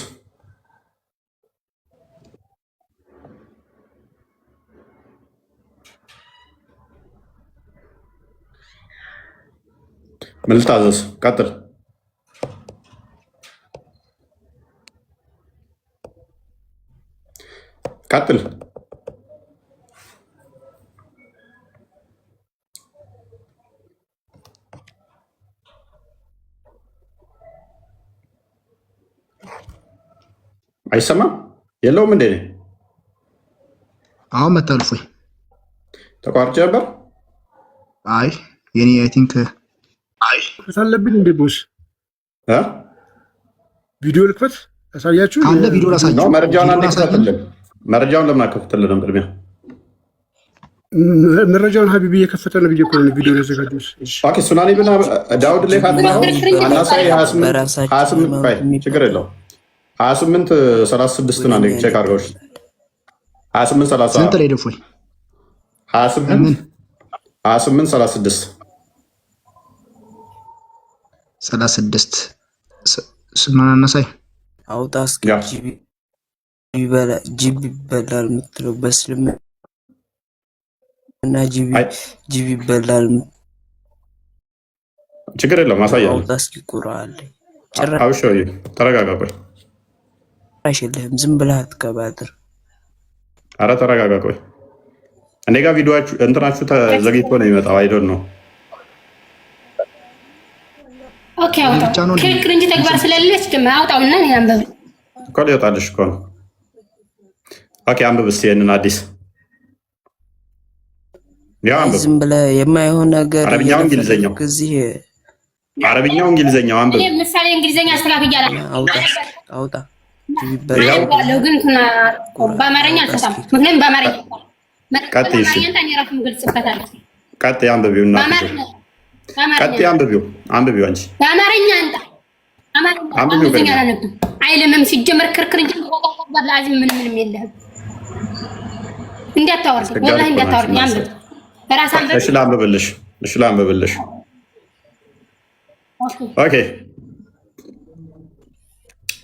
ምን ልታዘዝ ቀጥል ቀጥል አይሰማም የለውም እንዴ አሁን መታልፎይ ተቋርጬ ነበር አይ የኔ አይ ቲንክ አይ ፈታለብኝ እንዴ ቦስ ቪዲዮ ልክፈት አሳያችሁ አለ ቪዲዮ ላሳያችሁ ነው መረጃውን አንዴ ከፈተልን መረጃውን ለምን አከፈተልን ቅድሚያ መረጃውን ሀቢብ እየከፈተ ነው ቪዲዮ ያዘጋጁት ኦኬ ሱናን ኢብኑ ዳውድ ላይ ካለው አናሳይ 28 ችግር የለውም 2836 ነው አንዴ ቼክ አድርገው 2830 ስንት ላይ ደፎይ 2836 36 ስናና እናሳይ አውጣ እስኪ ጂቢ ይበላል የምትለው በስልም እና ጂቢ ይበላል ችግር የለውም አሳያለሁ አውጣ እስኪ ቁርአን ላይ አውሻው ተረጋጋ ቆይ አይሽልህም ዝም ብለህ አትቀባጥር ኧረ ተረጋጋ ቆይ እኔ ጋር ቪዲዮአችሁ እንትናችሁ ተዘግይቶ ነው የሚመጣው አይ ዶንት ኖ ኦኬ አውጣው ክርክር እንጂ ተግባር ስለሌለች ግን አውጣውና እኔ አንብብ እኮ ሊወጣልሽ እኮ ነው ኦኬ አንብብ እስኪ ይሄንን አዲስ ያው አንብብ ዝም ብለህ የማይሆን ነገር አረብኛው እንግሊዘኛው አረብኛው እንግሊዘኛው አንብብ ምሳሌ እንግሊዘኛ አስተካክያለሁ አውጣ ያለው ግን በአማርኛ አልተሳም ምክንያቱም በአማርኛ ቀጥይ እሺ ቀጥይ አንብቢውና ቀጥይ አንብቢው አንቺ በአማርኛ አንተ አማርኛ አይልምም ሲጀመር ክርክር እንጂ ለአዚም ምንም የለህም እንዳታወርድ ወላሂ እንዳታወርድ አንብብ እሺ ላንብብልሽ። ኦኬ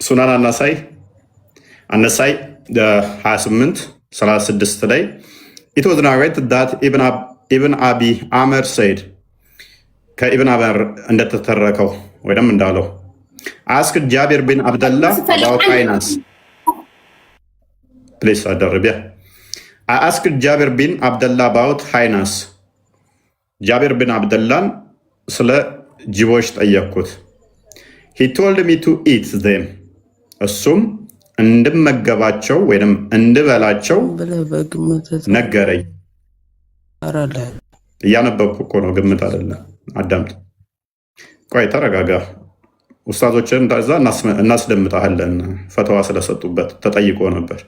ሱናን አነሳይ 28:36 ላይ it was narrated that Ibn Abi Amr said ከኢብን አመር እንደተተረከው ወይም እንዳለው asked Jabir bin Abdullah about finance. Please አደረቢያ I asked Jabir bin Abdullah about finance. ጃቢር bin Abdullah ስለ ጅቦች ጠየቅኩት። he told me to eat them. እሱም እንድመገባቸው ወይም እንድበላቸው ነገረኝ። እያነበብኩ እኮ ነው፣ ግምት አይደለም። አዳምጥ። ቆይ ተረጋጋ። ኡስታዞችን እንደዛ እናስደምጣለን። ፈተዋ ስለሰጡበት ተጠይቆ ነበር።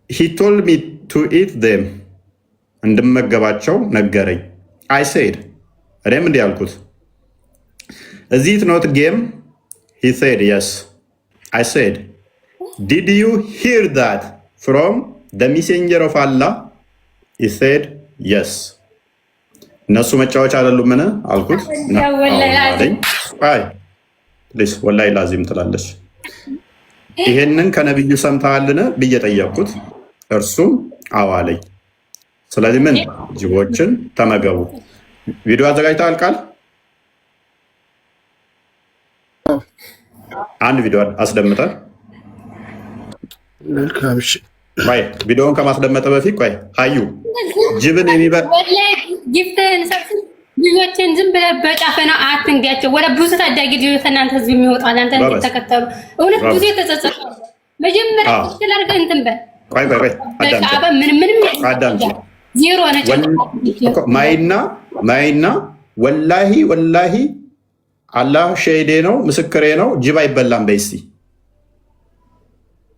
he told me to eat them እንድመገባቸው ነገረኝ። I said እኔም እንዲህ አልኩት is it not game? He said yes. I said did you hear that from the messenger of Allah? He said yes. እነሱ መጫወቻ አይደሉምን አልኩት። ወላሂ ላዚም ትላለች። ይሄንን ከነብዩ ሰምተሃልን ብዬ ጠየቅኩት። እርሱም አዎ አለኝ። ስለዚህ ምን ጅቦችን ተመገቡ። ቪዲዮ አዘጋጅተሃል ቃል? አንድ ቪዲዮ አስደምጠን። መልካም እሺ። ቆይ ቪዲዮውን ከማስደመጠ በፊት ቆይ ሀዩ ጅብን የሚበል ጊፍትን ሰብስብ ልጆችን ዝም ብለህ በጫፈና አትንጋቸው። ወደ ብዙ ታዳጊ ልጆች እናንተ ህዝብ የሚወጣው እናንተ ተከተሉ። እውነት ብዙ የተጸጸተ መጀመሪያ ትላርገ እንትን በል ቆይ ምንም ዜሮ ነች። ማይና ወላሂ አላህ ሸሂዴ ነው ምስክሬ ነው። ጅብ አይበላም በይሲ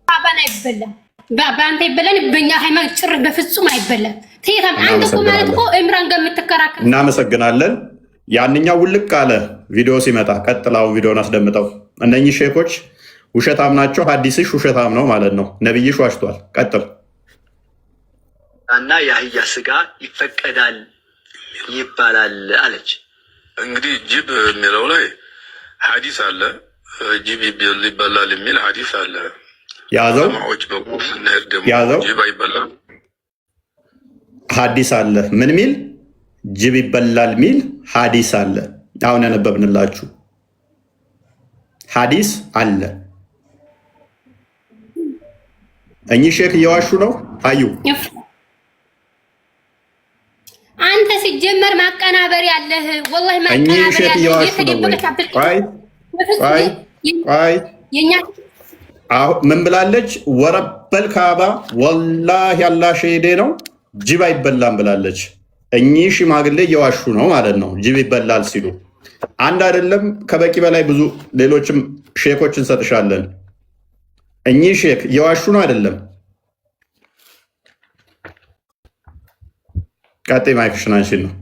አባና አይበላም። በአንተ ይበላል፣ በእኛ ሃይማኖት ጭር በፍጹም አይበላም። ተይታም አንተ እኮ ማለት እኮ እምራን ጋር የምትከራከር። እናመሰግናለን። ያንኛው ውልቅ አለ ቪዲዮ ሲመጣ ቀጥላው ቪዲዮን አስደምጠው። እነኚህ ሼኮች ውሸታም ናቸው። ሐዲስሽ ውሸታም ነው ማለት ነው። ነብይሽ ዋሽቷል። ቀጥል እና የአህያ ስጋ ይፈቀዳል ይባላል አለች። እንግዲህ ጅብ የሚለው ላይ ሐዲስ አለ። ጅብ ይበላል የሚል ሐዲስ አለ። ያዘው ጅብ አይበላም ሐዲስ አለ። ምን ሚል ጅብ ይበላል ሚል ሐዲስ አለ። አሁን ያነበብንላችሁ ሐዲስ አለ። እኚህ ሼክ እየዋሹ ነው። አዩ አንተ ሲጀመር ማቀናበር ያለህ ወላሂ ማቀናበር ያለህ የኛ ምን ብላለች? ወረበል ካባ ወላሂ አላህ ሸሂዴ ነው ጅብ አይበላም ብላለች። እኚህ ሽማግሌ እየዋሹ ነው ማለት ነው። ጅብ ይበላል ሲሉ አንድ አይደለም ከበቂ በላይ ብዙ ሌሎችም ሼኮች እንሰጥሻለን። እኚህ ሼክ እየዋሹ ነው አይደለም። ቀጥይ ማይክሽን አንቺን ነው።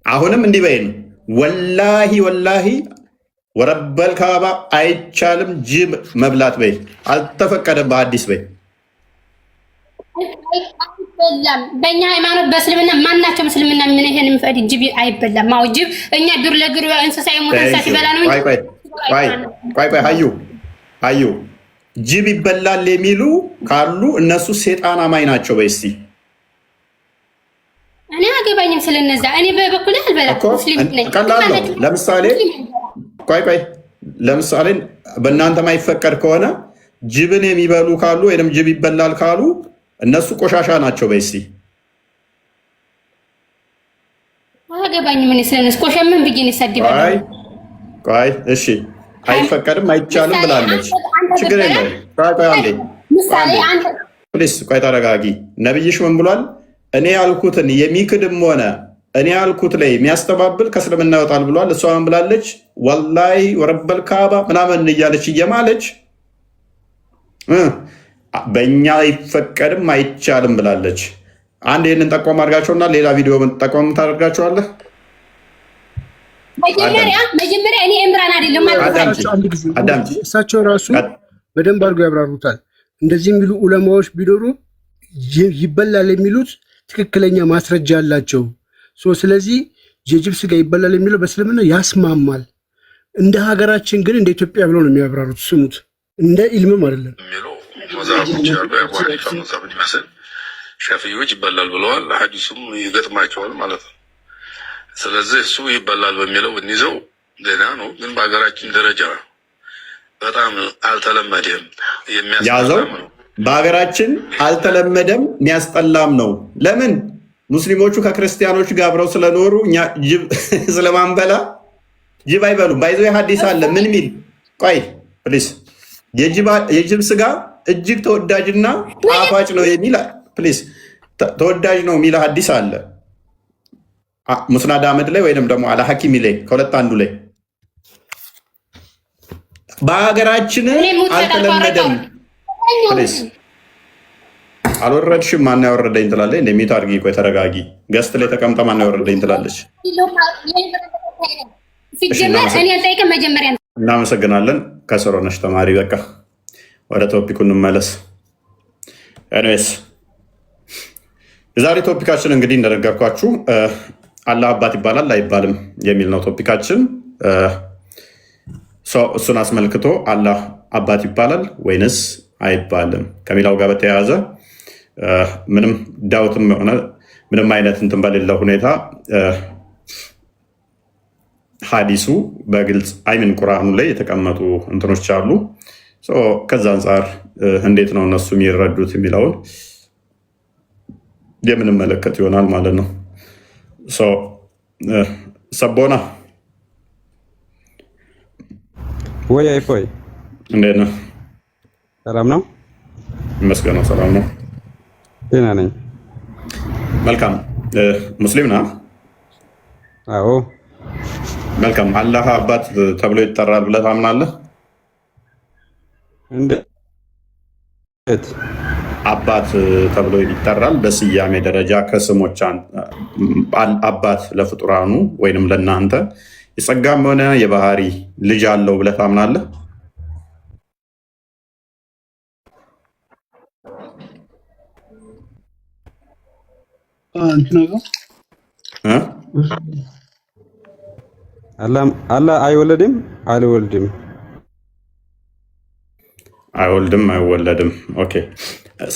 አሁንም እንዲህ በይን ወላሂ ወረበል ካባ አይቻልም ጅብ መብላት በይ። አልተፈቀደም በሐዲስ በይ። አይበላም በእኛ ሃይማኖት በእስልምና ማናቸው እስልምና ምን ይሄን የሚፈቅድ ጅብ አይበላም። ማው ጅብ እኛ ዱር ለዱር እንስሳ የሞተ እንስሳ ሲበላ ነው እንጂ ቆይ አዩ ጅብ ይበላል የሚሉ ካሉ እነሱ ሴጣን አማኝ ናቸው በይ እስቲ። እኔ አገባኝም ስለነዛ። እኔ በበኩሌ አልበላም ሙስሊም ነኝ። ለምሳሌ ለምሳሌ በእናንተ ማይፈቀድ ከሆነ ጅብን የሚበሉ ካሉ ወይም ጅብ ይበላል ካሉ እነሱ ቆሻሻ ናቸው በይሲ። አገባኝም እኔ ስለነሱ ቆሻምን ብዬ ነው ሰድባለሁ። ቆይ እሺ አይፈቀድም አይቻልም ብላለች። ችግር የለም። አንዴ ምሳሌ አንተ ፕሊስ ቆይ ተረጋጊ። ነብይሽ ምን ብሏል? እኔ ያልኩትን የሚክድም ሆነ እኔ ያልኩት ላይ የሚያስተባብል ከእስልምና ይወጣል ብሏል። እሷ ምን ብላለች? ወላሂ ወረበል ካባ ምናምን እያለች እየማለች በእኛ አይፈቀድም አይቻልም ብላለች። አንድ ይህንን ጠቆም አድርጋቸውና ሌላ ቪዲዮ ጠቆም ታደርጋቸዋለህ። መጀመሪያ እኔ እምራን አይደለም አዳምጪ። እሳቸው ራሱ በደንብ አድርገው ያብራሩታል። እንደዚህ የሚሉ ዑለማዎች ቢኖሩ ይበላል የሚሉት ትክክለኛ ማስረጃ አላቸው። ስለዚህ የጅብ ስጋ ይበላል የሚለው በእስልምና ያስማማል። እንደ ሀገራችን ግን እንደ ኢትዮጵያ ብለው ነው የሚያብራሩት። ስሙት፣ እንደ ኢልምም አይደለም የሚለው መዛቦች ያሉ የአቡ ሐኒፋ መዛብን ይመስል ሻፊዮች ይበላል ብለዋል። ሐዲሱም ይገጥማቸዋል ማለት ነው። ስለዚህ እሱ ይበላል በሚለው እንይዘው ደህና ነው። ግን በሀገራችን ደረጃ በጣም አልተለመደም፣ የሚያስጠላም ነው። በሀገራችን አልተለመደም፣ የሚያስጠላም ነው። ለምን? ሙስሊሞቹ ከክርስቲያኖች ጋር አብረው ስለኖሩ እኛ ጅብ ስለማንበላ ጅብ አይበሉም። ባይዞ ሐዲስ አለ ምን ሚል ቆይ ፕሊስ፣ የጅብ ስጋ እጅግ ተወዳጅና ጣፋጭ ነው የሚል ፕሊስ፣ ተወዳጅ ነው የሚል ሐዲስ አለ ሙስናድ አህመድ ላይ ወይንም ደግሞ አለ ሐኪሚ ላይ ከሁለት አንዱ ላይ። በሀገራችን አልተለመደም። ፕሊስ አልወረድሽም። ማን ያወረደኝ ትላለች። እንደሚቱ አድርጊ። ቆይ ተረጋጊ። ገስት ላይ ተቀምጣ ማን ያወረደኝ ትላለች። እናመሰግናለን። ከስር ሆነሽ ተማሪ። በቃ ወደ ቶፒኩ እንመለስ። ኤኒዌይስ የዛሬ ቶፒካችን እንግዲህ እንደነገርኳችሁ አላህ አባት ይባላል አይባልም የሚል ነው ቶፒካችን። እሱን አስመልክቶ አላህ አባት ይባላል ወይንስ አይባልም ከሚለው ጋር በተያያዘ ምንም ዳውትም ሆነ ምንም አይነት እንትን በሌለው ሁኔታ ሐዲሱ በግልጽ አይምን ቁርአኑ ላይ የተቀመጡ እንትኖች አሉ። ከዛ አንጻር እንዴት ነው እነሱ የሚረዱት የሚለውን የምንመለከት ይሆናል ማለት ነው። ሰቦና ወይ አይፎይ እንዴት ነው? ሰላም ነው? ይመስገነው ሰላም ነው። ደህና ነኝ። መልካም። ሙስሊም ነህ? አዎ። መልካም። አላህ አባት ተብሎ ይጠራል ብለህ ታምናለህ? እንዴት አባት ተብሎ ይጠራል? በስያሜ ደረጃ ከስሞች አባት ለፍጡራኑ ወይንም ለእናንተ የጸጋም ሆነ የባህሪ ልጅ አለው ብለህ ታምናለህ? አላህ አይወለድም አልወልድም አይወልድም አይወለድም። ኦኬ።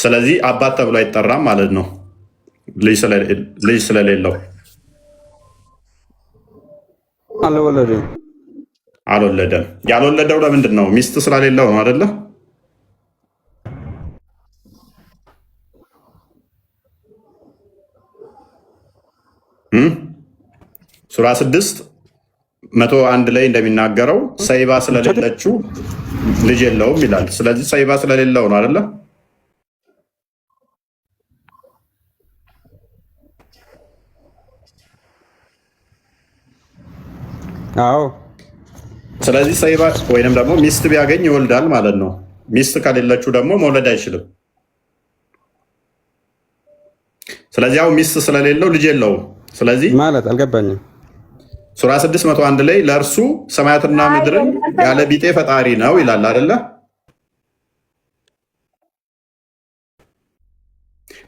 ስለዚህ አባት ተብሎ አይጠራም ማለት ነው ልጅ ስለሌለው። አልወለደም። ያልወለደው ለምንድን ነው? ሚስት ስለሌለው ነው አይደለ? ሱራ 6:101 ላይ እንደሚናገረው ሰይባ ስለሌለችው ልጅ የለውም ይላል። ስለዚህ ሰይባ ስለሌለው ነው አይደለ? አዎ። ስለዚህ ሰይባ ወይንም ደግሞ ሚስት ቢያገኝ ይወልዳል ማለት ነው። ሚስት ከሌለችው ደግሞ መውለድ አይችልም። ስለዚህ ያው ሚስት ስለሌለው ልጅ የለውም። ስለዚህ ማለት አልገባኝም። ሱራ 6:101 ላይ ለእርሱ ሰማያትና ምድርን ያለ ቢጤ ፈጣሪ ነው ይላል አይደለ?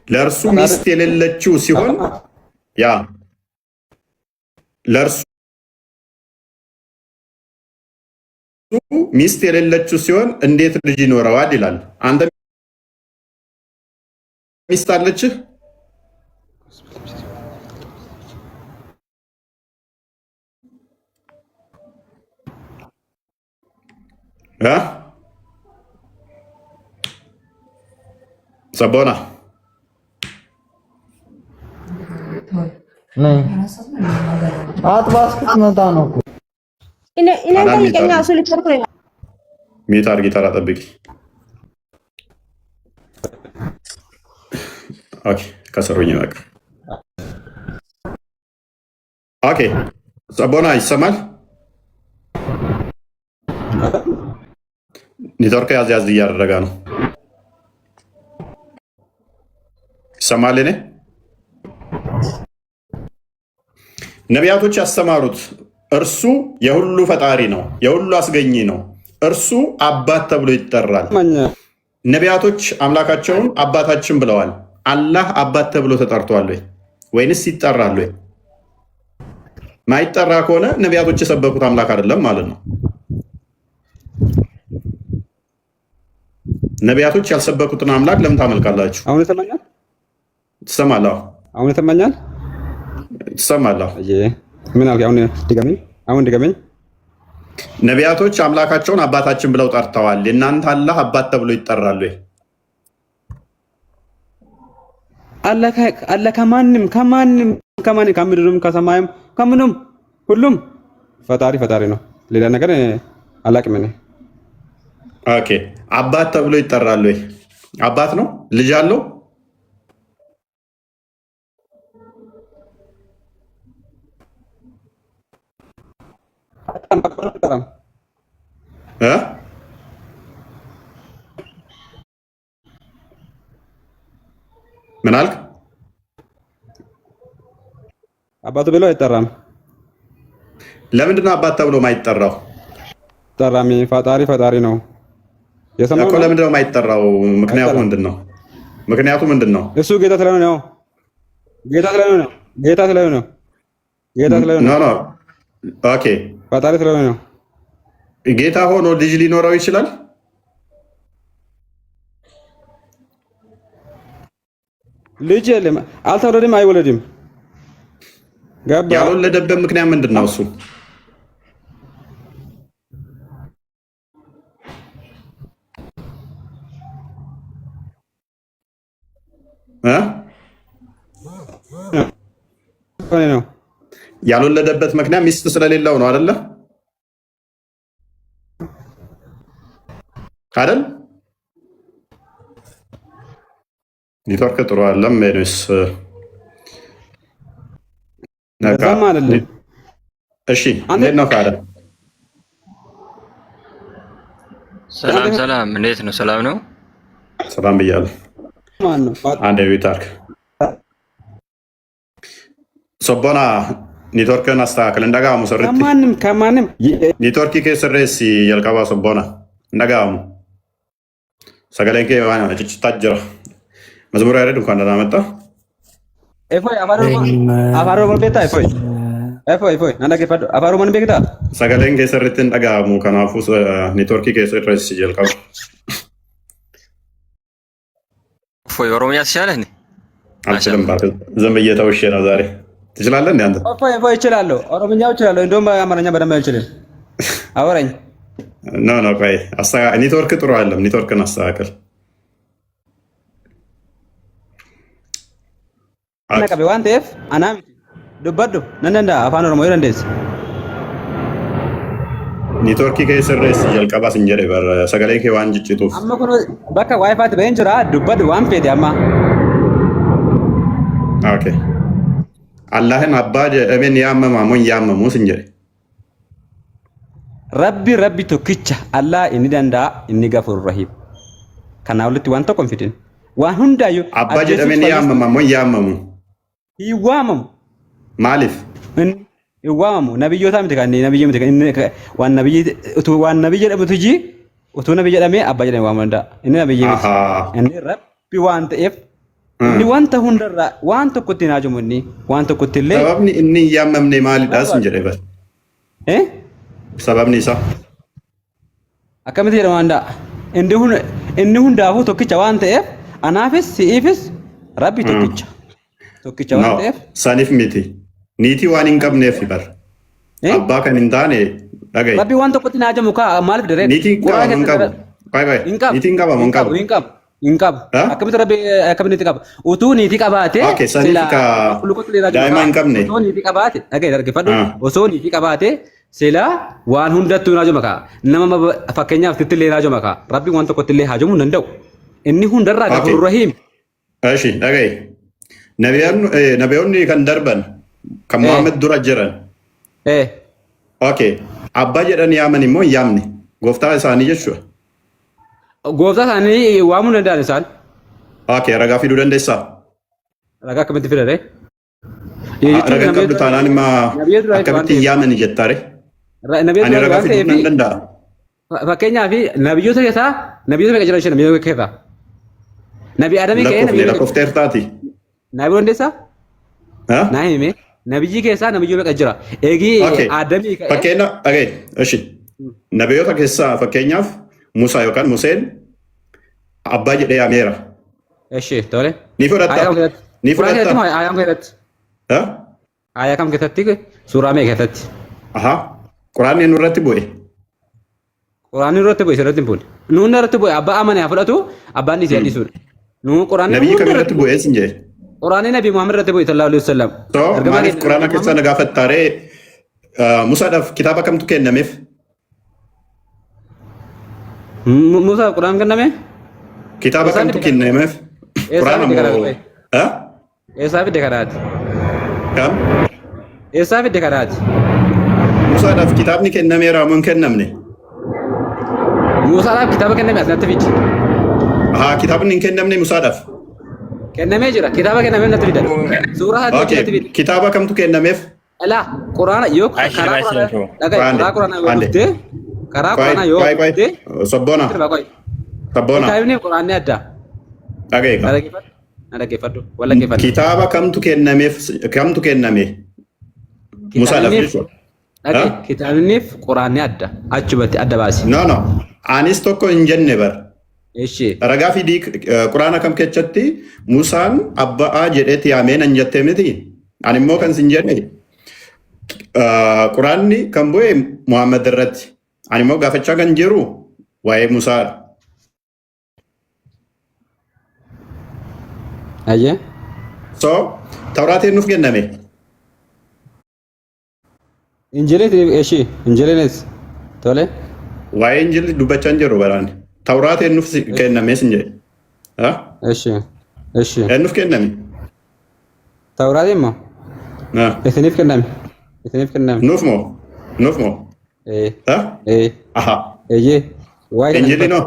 ለእርሱ ሚስት የሌለችው ሲሆን ያ ለእርሱ ሚስት የሌለችው ሲሆን እንዴት ልጅ ይኖረዋል ይላል። አንተ ሚስት አለችህ? ሰቦና ሚት አድርጊ። ተራ ጠብቂ። ከሰሩኝ በቃ ኦኬ። ሰቦና ይሰማል? ኔትወርክ ያዝ ያዝ እያደረገ ነው። ይሰማል? እኔ ነቢያቶች ያስተማሩት እርሱ የሁሉ ፈጣሪ ነው፣ የሁሉ አስገኚ ነው። እርሱ አባት ተብሎ ይጠራል። ነቢያቶች አምላካቸውን አባታችን ብለዋል። አላህ አባት ተብሎ ተጠርቷል ወይንስ ይጠራል ወይ? ማይጠራ ከሆነ ነቢያቶች የሰበኩት አምላክ አይደለም ማለት ነው። ነቢያቶች ያልሰበኩትን አምላክ ለምን ታመልካላችሁ? አሁን ተመኛል ትሰማለህ? አሁን ተመኛል ትሰማለህ? ምን አልክ? አሁን ድገመኝ። ነቢያቶች አምላካቸውን አባታችን ብለው ጠርተዋል። የእናንተ አላህ አባት ተብሎ ይጠራል ወይ? አላህ ከማንም ከምድርም ከሰማይም ከምንም ሁሉም ፈጣሪ ነው። ሌላ ነገር አላቅም እኔ። ኦኬ አባት ተብሎ ይጠራል ወይ? አባት ነው? ልጅ አለው? ምን አልክ? አባቱ ብሎ አይጠራም። ለምንድን ነው አባት ተብሎ ማይጠራው? ጠራሚ ፈጣሪ ነው። እኮ ለምንድን ነው ማይጠራው? ምክንያቱ ምንድን ነው? እሱ ጌታ ስለሆነ ነው። ጌታ ስለሆነ ነው። ኦኬ ፈጣሪ ስለሆነ ነው። ጌታ ሆኖ ልጅ ሊኖረው ይችላል? ልጅ የለም፣ አልተወለድም፣ አይወለድም። ያልወለደበት ምክንያት ምንድን ነው? እሱ ያልወለደበት ምክንያት ሚስት ስለሌለው ነው አይደለ? አይደል? ኔትወርክ ጥሩ አይደለም። ሜኖስ እሺ፣ እንዴት ነው ካለ? ሰላም፣ እንዴት ነው? ሰላም ነው። ሰላም ብያለሁ። አንድ ቤታርክ ሶቦና ኔትወርክን አስተካክል። እንደጋሙ ሰርት ከማንም ኔትወርክ ከስሬስ የልቀባ ሶቦና እንደጋሙ ሰገለንከ ዋና እጭ ታጀራ መዝሙር ያሬድ እንኳን ደህና መጣ። ኤፎይ አፋሮ ቤታ ኤፎይ ናንዳ ገፈዶ አፋሮ ማን ቤታ ሰገለንከ ስርትን እንደጋሙ ከናፉ ኔትወርክ ከስሬስ የልቀባ ኤፎይ ኦሮሚያ ትችላለህ? አልችልም። ዝም ብዬ ተውሼ ነው ዛሬ። ትችላለህ እንዴ አንተ? ኤፎይ እችላለሁ፣ ኦሮምኛው እችላለሁ፣ እንደውም አማርኛ በደንብ አልችልም። አወራኝ። ኖ ቆይ ኔትወርክ ጥሩ አይደለም። ኔትወርክን አስተካክል። ነቀበ ዋንቴፍ አናም ዱባዱ ነንዳ አፋን ኦሮሞ ይረንደስ ኔትወርክ ከስሬስ የልቀባ እንጀራ በር ሰገለንከ ዋን ጅጭቱ አመኮ በቃ ዋይፋይ በእንጀራ ዱባዱ ዋን ፌት ያማ ኦኬ አላህን አባድ እሜን ያመማ ሞን ያመሙስ እንጀራ ረቢ ቶክቻ አላህ ኢኒ ደንዳ ኢኒ ገፉር ረሂም ከናውልት ዋንተ ኮንፊደን ዋን ሁንዳዩ አባጅ እሜን ያመማ ሞን ያመሙ ይዋመሙ ማሊፍ ይዋመሙ ነብዮታ ምትካኒ ነብይ ምትካኒ ዋን ነብይ ደምቱጂ ኡቱ ነብይ ደሜ አባጅ ደሜ ዋመንዳ እኔ ነብይ እኔ ረቢ ዋንተ ኤፍ እኒ ዋንተ ሁንደራ ዋንተ ኩቲና ጀሙኒ ዋንተ ኩቲለ ሰበብኒ እኒ ያመምኔ ማሊ ዳስ እንጀራ በር ሰበብኒ ሳ አከምት ደማንዳ እንዲሁ እንዳፉ ቶክቻ ዋንተ ኤፍ አናፍስ ሲኢፍስ ረቢ ቶክቻ ዋንተ ኤፍ ሳኒፍ ሚቲ ኒቲ ዋን ኢንቀምኔፍ ይበር አባ ከን እንታኔ ዳገይ ረቢ ዋንተ ኩቲና ጀሙ ካ ማልፍ ደረ ኒቲ ኢንቀም ባይ ኒቲ ኢንቀም አከምት ረቢ አከምት ቀባ ኡቱ ኒቲ ቀባቴ ኦኬ ሳኒፊካ ዳይማ ኢንቀምኔ ኡቱ ኒቲ ቀባቴ ዳገይ ደርገ ፈዱ ኦሶ ኒቲ ቀባቴ ሴላ ዋን ሁንደቱ ናጆ መካ ነመ ፈከኛ ፍትትሌ ናጆ መካ ረቢ ዋንተ ኩትሌ ሀጀሙ ነንደው እኒ ሁንደራ ገፉር ረሂም እሺ ዳገይ ነቢዩን ከንደርበን ከሙሐመድ ዱራ ጀረን ኦኬ አባ ጀደን ያመን ሞ ያምኒ ጎፍታ ሳኒ ጀቹ ጎፍታ ሳኒ ዋሙ ነዳንሳል ኦኬ ረጋ ፊዱ ደንደሳ ረጋ ከመት ፊደረ ረጋ ከብታናን ማ አከብት ያመን ጀታሬ ነቢዩ ረጋ ፊዱ ደንዳ ፈከኛ ፊ ነቢዩ ተከታ ነቢዩ ተከጀረሽ ነቢዩ ከታ ነቢ አደሚ ከኤ ነቢ ለኮፍቴርታቲ ናይብሮ እንደሳ ናይሜ ነብይ ከሳ ነብዩ በቀጅራ ኤጊ አደሚ ፈኬና አገ እሺ ነብዮታ ከሳ ፈኬኛፍ ሙሳ ይወካን ሙሴን አባጅ ደያሜራ እሺ ቶለ ኒፈረታ አያም ከረት አያም ከተቲ ሱራሜ ከተቲ አሃ ቁርአን ኑረት ቦይ ቁርአን ኑረት ቦይ ሰረትን ቦይ ኑ ኑረት ቦይ አባ አማን ያፈለቱ አባኒ ሲያዲሱ ኑ ቁርአን ነብይ ከመረት ቦይ እንጂ ቁርአን ነብይ መሐመድ ረተ ቦይ ሰለላሁ ዐለይሂ ወሰለም ማለፍ ቁርአን ከሳ ነጋ ፈታሬ ሙሳ ደፍ ኪታባ ከምቱ ከነመፍ ሙሳ ቁርአን ከነመ ኪታባ ከምቱ ከነመፍ ቁርአን ኤሳፍ ደከራት ከም ኤሳፍ ደከራት ሙሳ ደፍ ኪታብኒ ከነመራ ምን ከነምነ ሙሳ ደፍ ኪታባ ከነመ አስነተፊት ኪታብኒ ከነምነ ሙሳ ደፍ ከነመ ጅራ ኪታባ ከነመ ነተፊት ሱራ ነተፊት ኪታባ ከምቱ ከነመፍ አላ ቁርአን ዮ ቁርአን ወንዴ ከራ ቁርአን ዮ ወንዴ ሰቦና ኪታብኒ ቁርአን ያዳ አደገፈዱ ወለገፈዱ ኪታባ ከምቱ ከነመ ሙሳ ደፍ ኪታብኒፍ ቁርአን ያዳ አችበት አደባሲ ኖ አኒስ ቶኮ እንጀነ በር እሺ ረጋፊ ዲ ቁርአን ከም ከቸቲ ሙሳን አባአ ጀደት ያሜን እንጀተምቲ አንሞ ከን ሲንጀነ ቁርአንኒ ከምቦይ ሙሐመድ ረት አንሞ ጋፈቻ ገንጀሩ ዋይ ሙሳ አየ ሶ ተውራቴ ኑፍ ገነሜ እንጀሌት እሺ እንጀሌነት ቶለ ዋይ እንጀል ዱበቻ እንጀሩ በራን ተውራቴ ኑፍ ገነሜ ሲንጀ እሺ እሺ ኑፍ ገነሜ ተውራቴማ እትኒፍ ገነሜ ኑፍ ሞ አሃ እዬ ዋይ እንጀሊ ነው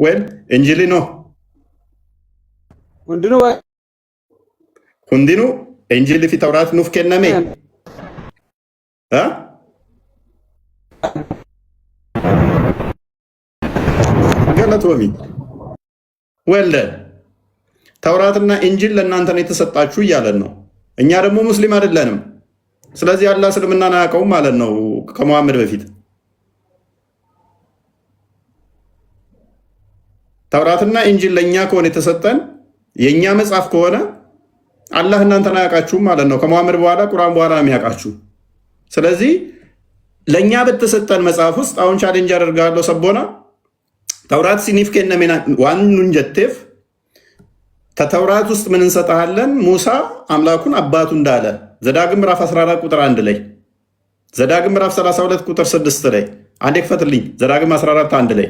ወል እንጀሊ ነው ሁንዲኑ እንጀሊ ፊ ተውራት ኑፍ ገነሜ ገለቶሚ ወልደ ተውራትና እንጂል ለእናንተ ነው የተሰጣችሁ እያለን ነው። እኛ ደግሞ ሙስሊም አይደለንም። ስለዚህ አላህ እስልምናን አያውቀውም ማለት ነው ከመሐመድ በፊት። ተውራትና እንጂል ለእኛ ከሆነ የተሰጠን የእኛ መጽሐፍ ከሆነ አላህ እናንተን አያውቃችሁም ማለት ነው። ከመሐመድ በኋላ ቁርአን በኋላ ነው የሚያውቃችሁ። ስለዚህ ለእኛ በተሰጠን መጽሐፍ ውስጥ አሁን ቻሌንጅ አደርጋለሁ ሰቦና ተውራት ሲኒፍ ከነሜና ዋኑን ጀቴፍ ተተውራት ውስጥ ምን እንሰጣለን? ሙሳ አምላኩን አባቱ እንዳለ ዘዳግም ምዕራፍ 14 ቁጥር 1 ላይ ዘዳግም ምዕራፍ 32 ቁጥር 6 ላይ አንዴ ክፈትልኝ። ዘዳግም 14 1 ላይ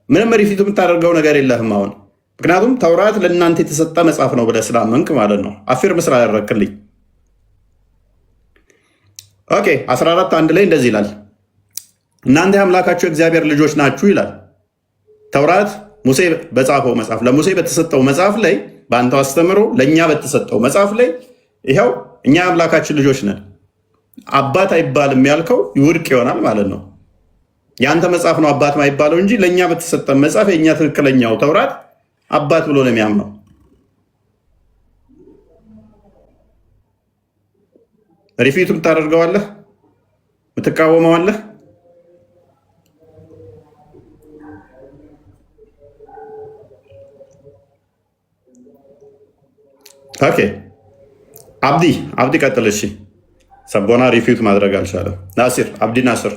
ምንም ሪፊቱ የምታደርገው ነገር የለህም አሁን። ምክንያቱም ተውራት ለእናንተ የተሰጠ መጽሐፍ ነው ብለህ ስላመንክ ማለት ነው። አፊርም ስላደረክልኝ። ኦኬ 14 1 ላይ እንደዚህ ይላል፣ እናንተ የአምላካችሁ እግዚአብሔር ልጆች ናችሁ ይላል። ተውራት ሙሴ በጻፈው መጽሐፍ ለሙሴ በተሰጠው መጽሐፍ ላይ በአንተው አስተምሮ ለእኛ በተሰጠው መጽሐፍ ላይ ይኸው እኛ የአምላካችን ልጆች ነን። አባት አይባልም ያልከው ይውድቅ ይሆናል ማለት ነው። የአንተ መጽሐፍ ነው አባት ማይባለው እንጂ ለእኛ በተሰጠ መጽሐፍ የእኛ ትክክለኛው ተውራት አባት ብሎ ነው የሚያምነው። ሪፊቱም ታደርገዋለህ፣ ምትቃወመዋለህ። ኦኬ አብዲ ቀጥል። እሺ ሰቦና ሪፊት ማድረግ አልቻለም። ናሲር አብዲ ናስር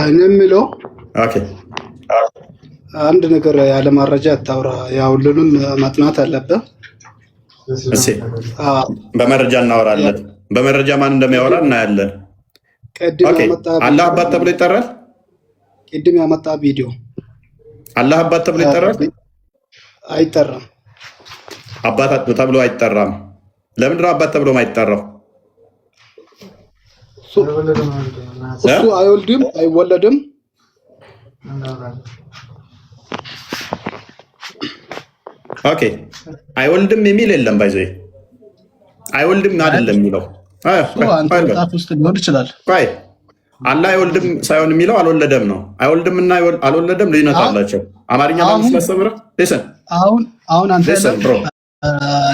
እኔ የምለው አንድ ነገር ያለ ማረጃ አታውራ። ያው ሁሉንም ማጥናት አለብህ። እሺ በመረጃ እናወራለን። በመረጃ ማን እንደሚያወራ እናያለን። አላህ አባት ተብሎ ይጠራል። ቅድም ያመጣ ቪዲዮ አላህ አባት ተብሎ ይጠራል? አይጠራም። አባት ተብሎ አይጠራም። ለምንድን ነው አባት ተብሎ ማይጠራው? እሱ አይወልድም አይወለድም። ኦኬ አይወልድም የሚል የለም። ባይዘይ አይወልድም አይደለም የሚለው አንተ መጽሐፍ ውስጥ ሊሆን ይችላል። ቆይ አላህ አይወልድም ሳይሆን የሚለው አልወለደም ነው። አይወልድምና አልወለደም ልዩነት አላቸው። አማርኛ ማለት ስለሰምረ ሊሰን አሁን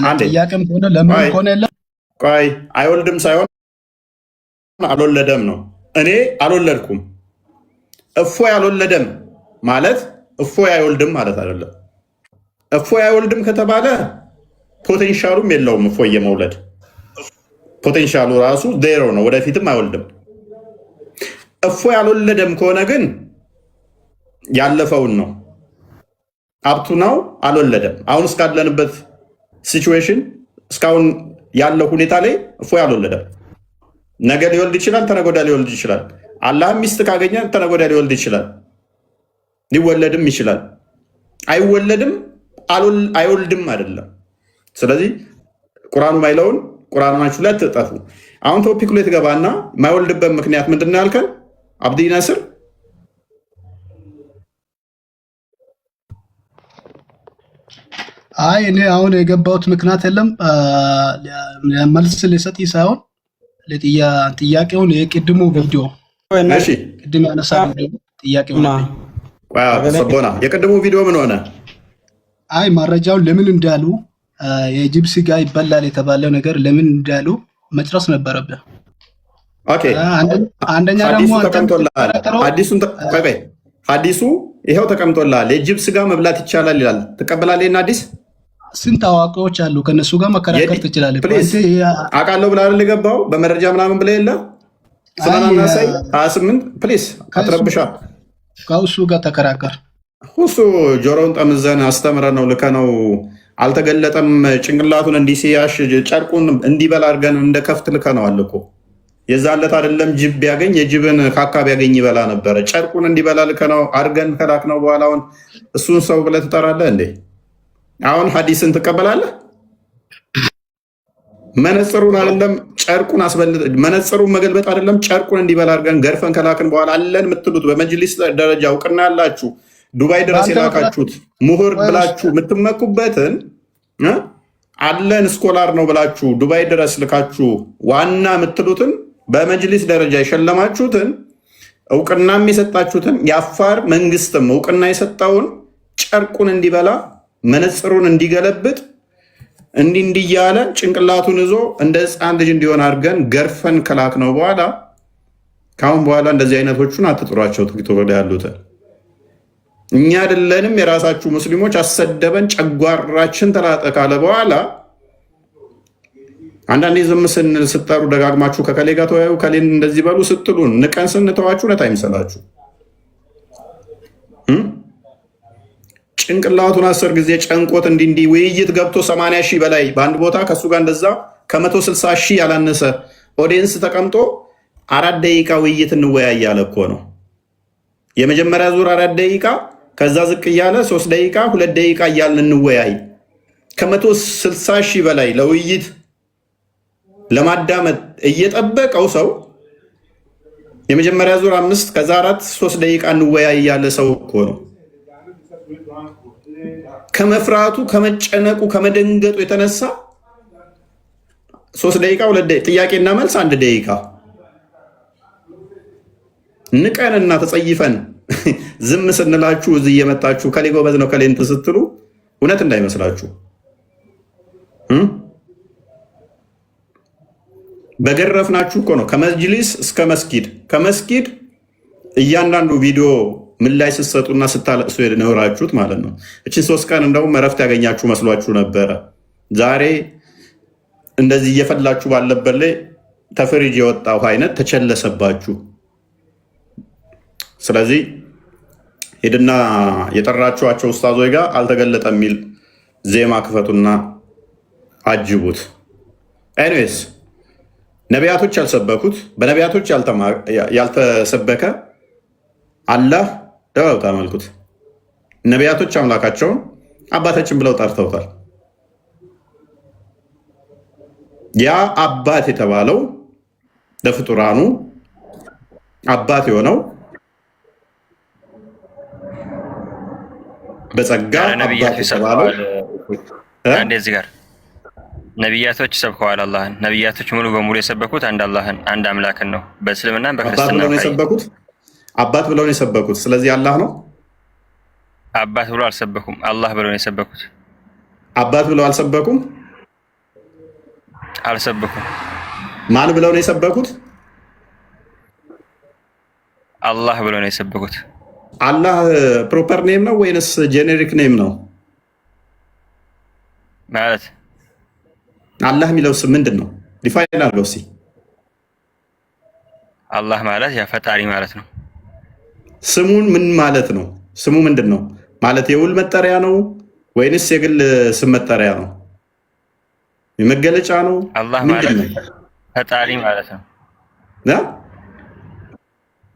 አንተ ጥያቄም ሆነ ለምን ሆነ የለም። ቆይ አይወልድም ሳይሆን አልወለደም ነው። እኔ አልወለድኩም። እፎይ አልወለደም ማለት እፎይ አይወልድም ማለት አይደለም። እፎይ አይወልድም ከተባለ ፖቴንሻሉም የለውም። እፎይ የመውለድ ፖቴንሻሉ ራሱ ዜሮ ነው። ወደፊትም አይወልድም። እፎይ አልወለደም ከሆነ ግን ያለፈውን ነው። አብቱ ነው አልወለደም። አሁን እስካለንበት ሲቹዌሽን እስካሁን ያለው ሁኔታ ላይ እፎይ አልወለደም። ነገ ሊወልድ ይችላል፣ ተነገ ወዲያ ሊወልድ ይችላል። አላህም ሚስት ካገኘ ተነገ ወዲያ ሊወልድ ይችላል፣ ሊወለድም ይችላል። አይወለድም አይወልድም አይደለም። ስለዚህ ቁርአኑ ማይለውን ቁርአናችሁ ላይ ተጠፉ። አሁን ቶፒክ ላይ ትገባና የማይወልድበት ምክንያት ምንድን ነው ያልከን? አብዲ ናስር አይ እኔ አሁን የገባሁት ምክንያት የለም። መልስ ልሰጥ ሳይሆን ጥያቄውን የቅድሙ ቪዲዮ ቅድም ያነሳ ጥያቄው ሰቦና የቅድሙ ቪዲዮ ምን ሆነ? አይ መረጃውን ለምን እንዳሉ የጅብ ስጋ ይበላል የተባለው ነገር ለምን እንዳሉ መጨረስ ነበረብህ። ኦኬ አንደኛ ደግሞ ሐዲሱ ይሄው ተቀምጦልሃል። የጅብ ስጋ መብላት ይቻላል ይላል። ትቀበላለህ? እና ሐዲስ ስንት አዋቂዎች አሉ፣ ከነሱ ጋር መከራከር ትችላለህ። አውቃለሁ ብለህ አይደል የገባው? በመረጃ ምናምን ብለህ የለ ስለናናሳይ 28 ፕሊስ አትረብሻ። ከእሱ ጋር ተከራከር። እሱ ጆሮውን ጠምዘን አስተምረ ነው ልከ ነው አልተገለጠም። ጭንቅላቱን እንዲህ ሲያሽ ጨርቁን እንዲበላ አድርገን እንደ ከፍት ልከ ነው አለ እኮ። የዛን ዕለት አይደለም ጅብ ቢያገኝ የጅብን ካካ ቢያገኝ ይበላ ነበረ። ጨርቁን እንዲበላ ልከ ነው አድርገን ከላክ ነው በኋላ አሁን እሱን ሰው ብለህ ትጠራለህ እንዴ? አሁን ሐዲስን ትቀበላለህ? መነጽሩን አይደለም ጨርቁን መነጽሩን መገልበጥ አይደለም ጨርቁን እንዲበላ አድርገን ገርፈን ከላክን በኋላ አለን የምትሉት በመጅሊስ ደረጃ እውቅና ያላችሁ ዱባይ ድረስ የላካችሁት ምሁር ብላችሁ የምትመኩበትን አለን ስኮላር ነው ብላችሁ ዱባይ ድረስ ልካችሁ ዋና የምትሉትን በመጅሊስ ደረጃ የሸለማችሁትን እውቅናም የሰጣችሁትን የአፋር መንግስትም እውቅና የሰጠውን ጨርቁን እንዲበላ መነጽሩን እንዲገለብጥ እንዲህ እያለ ጭንቅላቱን ይዞ እንደ ሕፃን ልጅ እንዲሆን አድርገን ገርፈን ከላክ ነው በኋላ ካሁን በኋላ እንደዚህ አይነቶቹን አትጥሯቸው። ቲክቶክ ላይ ያሉትን እኛ አይደለንም የራሳችሁ ሙስሊሞች አሰደበን ጨጓራችን ተላጠ ካለ በኋላ አንዳንዴ ዝም ስንል ስጠሩ ደጋግማችሁ ከከሌ ጋር ተወያዩ ከሌን እንደዚህ በሉ ስትሉን ንቀን ስንተዋችሁ እውነት አይምሰላችሁ። ጭንቅላቱን 10 ጊዜ ጨንቆት እንዲህ ውይይት ገብቶ 80 ሺህ በላይ በአንድ ቦታ ከእሱ ጋር እንደዛ ከ160 ሺህ ያላነሰ ኦዲየንስ ተቀምጦ 4 ደቂቃ ውይይት እንወያይ ያለ እኮ ነው። የመጀመሪያ ዙር 4 ደቂቃ ከዛ ዝቅ እያለ 3 ደቂቃ 2 ደቂቃ እያልን እንወያይ። ከ160 ሺህ በላይ ለውይይት ለማዳመጥ እየጠበቀው ሰው የመጀመሪያ ዙር 5 ከዛ 4 3 ደቂቃ እንወያይ ያለ ሰው እኮ ነው። ከመፍራቱ ከመጨነቁ ከመደንገጡ የተነሳ 3 ደቂቃ 2 ደቂቃ ጥያቄና መልስ 1 ደቂቃ ንቀንና ተጸይፈን ዝም ስንላችሁ እዚህ እየመጣችሁ ከሌ ጎበዝ ነው ከሌ እንትን ስትሉ እውነት እንዳይመስላችሁ። በገረፍናችሁ እኮ ነው ከመጅሊስ እስከ መስጊድ ከመስጊድ እያንዳንዱ ቪዲዮ ምን ላይ ስትሰጡና ስታለቅሱ የኖራችሁት ማለት ነው። እቺን 3 ቀን እንደውም እረፍት ያገኛችሁ መስሏችሁ ነበረ። ዛሬ እንደዚህ እየፈላችሁ ባለበት ላይ ተፍሪጅ የወጣው አይነት ተቸለሰባችሁ። ስለዚህ ሄድና የጠራችኋቸው ኡስታዞች ጋር አልተገለጠ የሚል ዜማ ክፈቱና አጅቡት። ኤኒዌይስ ነቢያቶች ያልሰበኩት በነቢያቶች ያልተሰበከ አላህ ደው ታመልኩት። ነቢያቶች አምላካቸውን አባታችን ብለው ጠርተውታል። ያ አባት የተባለው ለፍጡራኑ አባት የሆነው በጸጋ አባት የተባለው እንደዚህ ጋር ነቢያቶች ሰብከዋል አላህን። ነቢያቶች ሙሉ በሙሉ የሰበኩት አንድ አላህን አንድ አምላክን ነው። በእስልምና በክርስትና አባት ብለው ነው የሰበኩት። ስለዚህ አላህ ነው። አባት ብለው አልሰበኩም፣ አላህ ብለው ነው የሰበኩት። አባት ብለው አልሰበኩም፣ አልሰበኩም። ማን ብለው ነው የሰበኩት? አላህ ብለው ነው የሰበኩት። አላህ ፕሮፐር ኔም ነው ወይንስ ጄኔሪክ ኔም ነው? ማለት አላህ የሚለው ስም ምንድን ነው? ዲፋይን አድርገው እስኪ። አላህ ማለት ያ ፈጣሪ ማለት ነው። ስሙን ምን ማለት ነው? ስሙ ምንድን ነው ማለት? የውል መጠሪያ ነው ወይንስ የግል ስም መጠሪያ ነው? የመገለጫ ነው? አላህ ማለት ፈጣሪ ማለት ነው።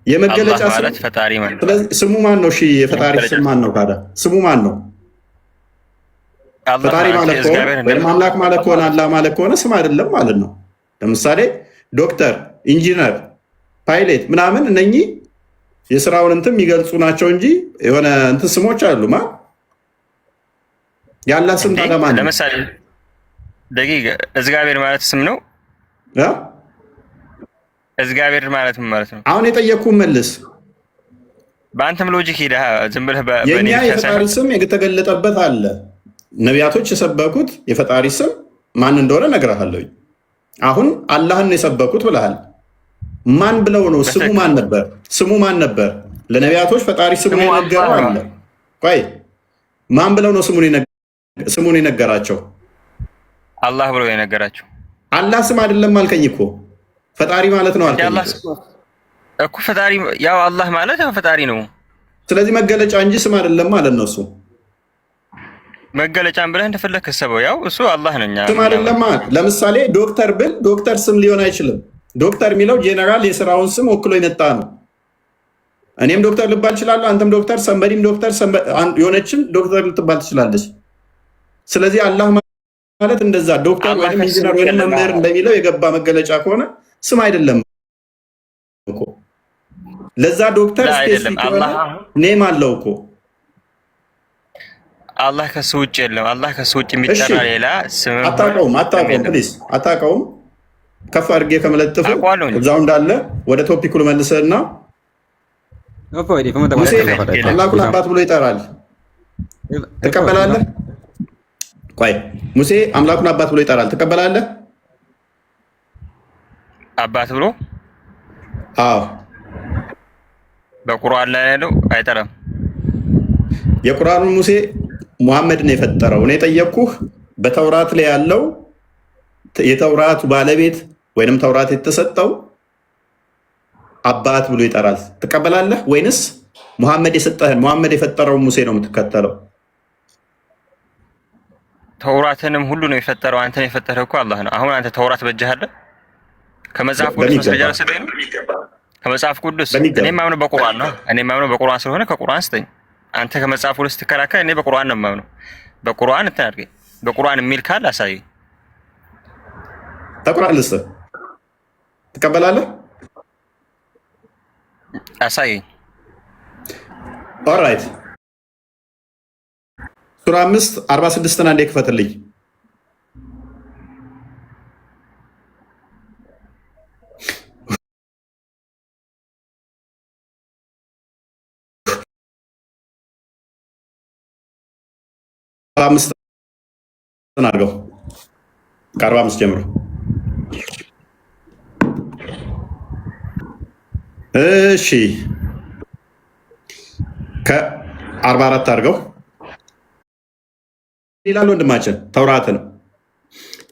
የመገለጫ ማለት ፈጣሪ ማለት ነው። ስለዚህ ስሙ ማን ነው? እሺ የፈጣሪ ስም ማን ነው? ካዳ ስሙ ማን ነው? ፈጣሪ ማለት ከሆነ ወይም አምላክ ማለት ከሆነ አላህ ማለት ከሆነ ስም አይደለም ማለት ነው። ለምሳሌ ዶክተር፣ ኢንጂነር፣ ፓይሌት ምናምን እነኚህ የስራውን እንትን የሚገልጹ ናቸው እንጂ የሆነ እንትን ስሞች አሉ። ማ ያላህ ስም ታዲያ ማን ነው? ለምሳሌ ደቂቅ እግዚአብሔር ማለት ስም ነው። እግዚአብሔር ማለት ምን ማለት ነው? አሁን የጠየቅኩህን መልስ። በአንተም ሎጂክ ሄደህ ዝም ብለህ የኛ የፈጣሪ ስም የተገለጠበት አለ። ነቢያቶች የሰበኩት የፈጣሪ ስም ማን እንደሆነ እነግርሃለሁ። አሁን አላህን የሰበኩት ብለሃል። ማን ብለው ነው? ስሙ ማን ነበር? ስሙ ማን ነበር? ለነቢያቶች ፈጣሪ ስሙን የነገረው አለ። ቆይ ማን ብለው ነው ስሙን የነገራቸው? አላህ ብለው የነገራቸው። አላህ ስም አይደለም አልከኝ እኮ ፈጣሪ ማለት ነው አልከኝ እኮ። ፈጣሪ ያው አላህ ማለት ያው ፈጣሪ ነው። ስለዚህ መገለጫ እንጂ ስም አይደለም ማለት ነው። እሱ መገለጫን ብለህ እንደፈለክ ሰበው ያው እሱ አላህ ነኝ ስም አይደለም። ለምሳሌ ዶክተር ብል ዶክተር ስም ሊሆን አይችልም። ዶክተር የሚለው ጄኔራል የስራውን ስም ወክሎ የመጣ ነው። እኔም ዶክተር ልባል እችላለሁ፣ አንተም ዶክተር፣ ሰንበዲም ዶክተር፣ የሆነችም ዶክተር ልትባል ትችላለች። ስለዚህ አላህ ማለት እንደዛ ዶክተር ወይም ኢንጂነር ወይም መምህር እንደሚለው የገባ መገለጫ ከሆነ ስም አይደለም እኮ። ለዛ ዶክተር ስፔሲፊክ ኔም አለው እኮ። አላህ ከሱ ውጭ የለም። አላህ ከሱ ውጭ የሚጠራ ሌላ ስም አታውቀውም። ፕሊዝ አታውቀውም። ከፍ አድርጌ ከመለጥፉ እዛው እንዳለ ወደ ቶፒኩ መልሰህና ሙሴ አምላኩን አባት ብሎ ይጠራል። ትቀበላለህ? ቆይ ሙሴ አምላኩን አባት ብሎ ይጠራል። ትቀበላለህ? አባት ብሎ? አዎ። በቁርአን ላይ ያለው አይጠራም። የቁርአኑን ሙሴ ሙሐመድ ነው የፈጠረው። እኔ ጠየቅኩህ በተውራት ላይ ያለው የተውራቱ ባለቤት ወይንም ተውራት የተሰጠው አባት ብሎ ይጠራል። ትቀበላለህ ወይንስ ሙሐመድ የሰጠህን ሙሐመድ የፈጠረውን ሙሴ ነው የምትከተለው? ተውራትንም ሁሉ ነው የፈጠረው። አንተን የፈጠረው እኮ አላህ ነው። አሁን አንተ ተውራት በእጅህ አለ? ከመጽሐፍ ቅዱስ መስረጃ ስጠኝ ነው። ከመጽሐፍ ቅዱስ እኔ ማምነው በቁርአን ነው። እኔ ማምነው በቁርአን ስለሆነ ከቁርአን ስጠኝ። አንተ ከመጽሐፍ ቅዱስ ስትከራከር እኔ በቁርአን ነው ማምነው። በቁርአን እንትን አድርገኝ። በቁርአን የሚል ካለ አሳየኝ። ተቁርአን ልስጥ ትቀበላለህ? አሳየኝ። ኦልራይት ሱራ 5:46 አንዴ ክፈትልኝ። አድርገው ከ45 ጀምሮ። እሺ ከ44 አድርገው ይላል ወንድማችን። ተውራትን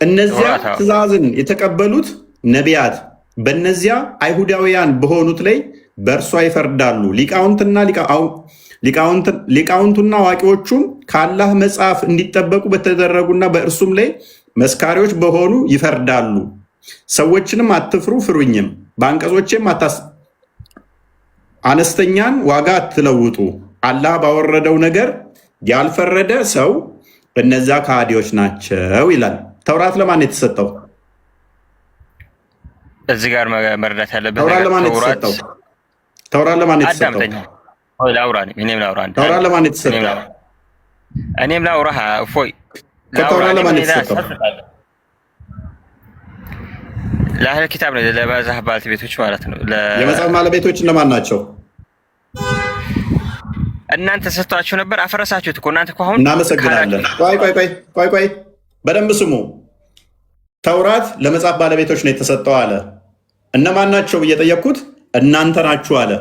እነዚያ ትእዛዝን የተቀበሉት ነቢያት በእነዚያ አይሁዳውያን በሆኑት ላይ በእርሷ ይፈርዳሉ። ሊቃውንቱና አዋቂዎቹም ከአላህ መጽሐፍ እንዲጠበቁ በተደረጉና በእርሱም ላይ መስካሪዎች በሆኑ ይፈርዳሉ። ሰዎችንም አትፍሩ ፍሩኝም፣ በአንቀጾቼም አነስተኛን ዋጋ አትለውጡ። አላህ ባወረደው ነገር ያልፈረደ ሰው እነዛ ከሃዲዎች ናቸው ይላል። ተውራት ለማን የተሰጠው? እዚህ ጋር መረዳት ያለበት ተውራት ለማን የተሰጠው? ተውራት ለማን የተሰጠው? እኔም ላውራ። ተውራት ለማን የተሰጠው? እኔም ላውራ። እፎይ ከተውራት ለማን የተሰጠው? ለአህለ ኪታብ ነው፣ ለመጽሐፍ ባለቤቶች ማለት ነው። የመጽሐፍ ባለቤቶች እነማን ናቸው? እናንተ ሰጥቷችሁ ነበር፣ አፈረሳችሁት እኮ እናንተ እኮ። አሁን እናመሰግናለን። ቆይ በደንብ ስሙ። ተውራት ለመጽሐፍ ባለቤቶች ነው የተሰጠው አለ። እነማን ናቸው ብዬ ጠየቅኩት። እናንተ ናችሁ አለ።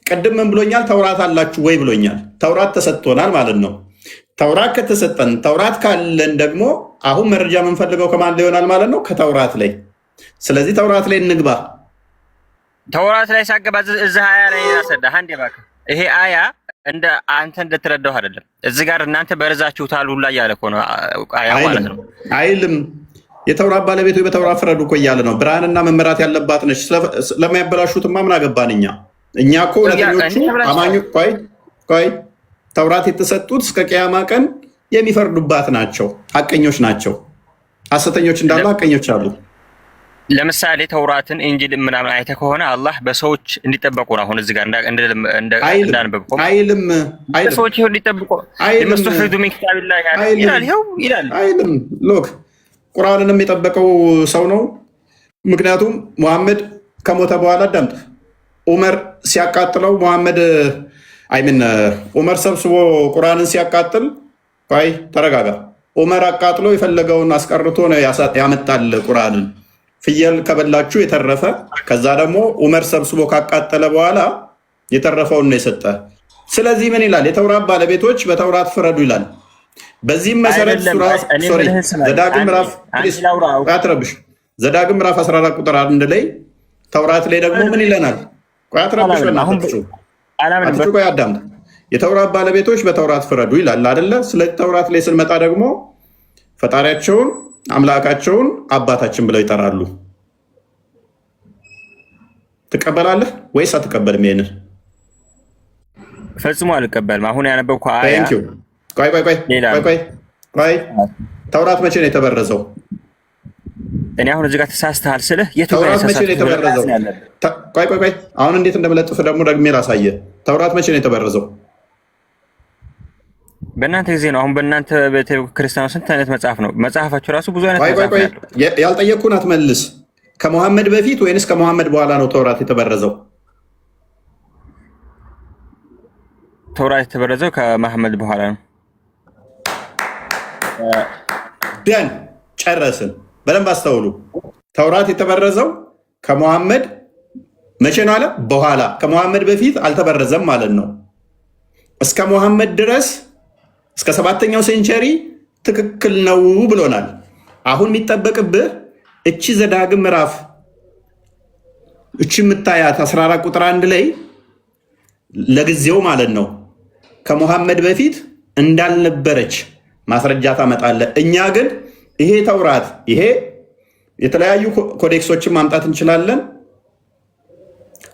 ቅድም ምን ብሎኛል? ተውራት አላችሁ ወይ ብሎኛል። ተውራት ተሰጥቶናል ማለት ነው። ተውራት ከተሰጠን፣ ተውራት ካለን ደግሞ አሁን መረጃ የምንፈልገው ከማን ላይ ይሆናል ማለት ነው? ከተውራት ላይ። ስለዚህ ተውራት ላይ እንግባ። ተውራት ላይ ሳገባ እዚህ አያ ላይ ያሰዳህ አንዴ እባክህ። ይሄ አያ እንደ አንተ እንደተረዳው አይደለም። እዚህ ጋር እናንተ በረዛችሁታል ሁላ እያለ እኮ ነው አያ ማለት ነው። አይልም። የተውራት ባለቤቱ በተውራት ፍረዱ እኮ እያለ ነው። ብርሃንና መመራት ያለባት ነች። ስለማያበላሹትማ ምን አገባን እኛ እኮ እውነተኞቹ አማኞች። ቆይ ተውራት የተሰጡት እስከ ቅያማ ቀን የሚፈርዱባት ናቸው። ሐቀኞች ናቸው። ሐሰተኞች እንዳሉ ሐቀኞች አሉ። ለምሳሌ ተውራትን እንጂል ምናምን አይተህ ከሆነ አላህ በሰዎች እንዲጠበቁ ነው። አሁን እዚህ ጋር እንዳንበብኩ አይልም። ሰዎች እንዲጠብቁ ለምስተፍዱ ምን ኪታብላህ ይላል። አይልም። ሎክ ቁርአንንም የጠበቀው ሰው ነው። ምክንያቱም ሙሐመድ ከሞተ በኋላ አዳምጥ፣ ዑመር ሲያቃጥለው ዑመር ሰብስቦ ቁርአንን ሲያቃጥል፣ ተረጋጋ። ዑመር አቃጥሎ የፈለገውን አስቀርቶ ነው ያመጣል ቁርአንን። ፍየል ከበላችሁ የተረፈ፣ ከዛ ደግሞ ዑመር ሰብስቦ ካቃጠለ በኋላ የተረፈውን ነው የሰጠ። ስለዚህ ምን ይላል? የተውራት ባለቤቶች በተውራት ፍረዱ ይላል። በዚህም መሰረት ዘዳግም ምዕራፍ 14 ቁጥር 1 ላይ ተውራት ላይ ደግሞ ምን ይለናል? ቆይ አዳምጥ። የተውራት ባለቤቶች በተውራት ፍረዱ ይላል አይደለ? ስለዚህ ተውራት ላይ ስንመጣ ደግሞ ፈጣሪያቸውን አምላካቸውን አባታችን ብለው ይጠራሉ። ተቀበላለህ ወይስ አትቀበልም? ይሄንን ፈጽሞ አልቀበልም። አሁን ያነበብኩ አያ ቆይ ተውራት መቼ ነው የተበረዘው? እኔ አሁን እዚህ ጋር ተሳስተሃል ስልህ ተውራት መቼ ነው የተበረዘው? ቆይ አሁን እንዴት እንደመለጥፍ ደግሞ ደግሜ ላሳየህ። ተውራት መቼ ነው የተበረዘው? በእናንተ ጊዜ ነው። አሁን በእናንተ ቤተክርስቲያኑ ስንት አይነት መጽሐፍ ነው? መጽሐፋችሁ ራሱ ብዙ አይነት መጽሐፍ ነው። ያልጠየቅኩህን አትመልስ። ከመሐመድ በፊት ወይንስ ከመሐመድ በኋላ ነው ተውራት የተበረዘው? ተውራት የተበረዘው ከመሐመድ በኋላ ነው። ደን ጨረስን። በደንብ አስተውሉ። ተውራት የተበረዘው ከመሐመድ መቼ ነው አለ? በኋላ። ከመሐመድ በፊት አልተበረዘም ማለት ነው። እስከ መሐመድ ድረስ እስከ 7ኛው ሴንቸሪ ትክክል ነው ብሎናል። አሁን የሚጠበቅብህ እቺ ዘዳግም ምዕራፍ እቺ የምታያት 14 ቁጥር 1 ላይ ለጊዜው ማለት ነው ከመሐመድ በፊት እንዳልነበረች ማስረጃ ታመጣለህ። እኛ ግን ይሄ ተውራት ይሄ የተለያዩ ኮዴክሶችን ማምጣት እንችላለን።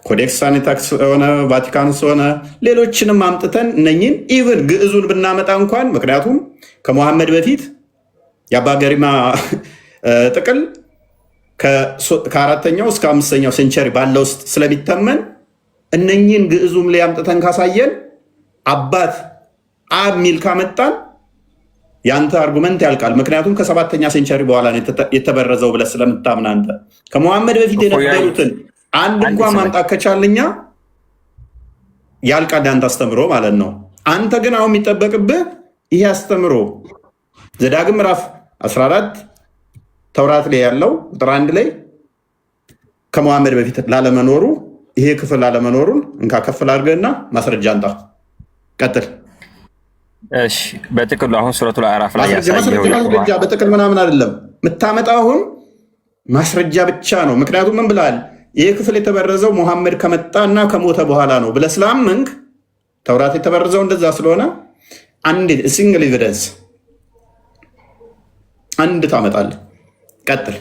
ኮዴክስ ሳኒታክስ ሆነ ቫቲካንስ ሆነ ሌሎችንም አምጥተን እነኝን ኢቭን ግዕዙን ብናመጣ እንኳን ምክንያቱም ከመሐመድ በፊት የአባ ገሪማ ጥቅል ከ4ኛው እስከ 5ኛው ሴንቸሪ ባለው ውስጥ ስለሚተመን እነኝን ግዕዙም ላይ አምጥተን ካሳየን አባት አብ ሚል ካመጣን ያንተ አርጉመንት ያልቃል። ምክንያቱም ከ7ኛ ሴንቸሪ በኋላ ነው የተበረዘው ብለህ ስለምታምን አንተ ከመሐመድ በፊት የነበሩትን አንድ እንኳን ማምጣት ከቻልኛ ያልቃል ያንተ አስተምሮ ማለት ነው። አንተ ግን አሁን የሚጠበቅብህ ይሄ አስተምሮ ዘዳግም ምዕራፍ 14 ተውራት ላይ ያለው ቁጥር 1 ላይ ከመሐመድ በፊት ላለመኖሩ ይሄ ክፍል ላለመኖሩን እንካ ከፍል አድርገህና ማስረጃ አንጣ። ቀጥል። እሺ በጥቅሉ አሁን ሱረቱ አዕራፍ ላይ ማስረጃ በጥቅል ምናምን አይደለም የምታመጣው፣ አሁን ማስረጃ ብቻ ነው። ምክንያቱም ምን ብለሃል? ይህ ክፍል የተበረዘው መሐመድ ከመጣና ከሞተ በኋላ ነው ብለህ ስላመንክ ተውራት የተበረዘው እንደዛ ስለሆነ አንድ ሲንግል ኤቪደንስ አንድ ታመጣለህ። ቀጥል።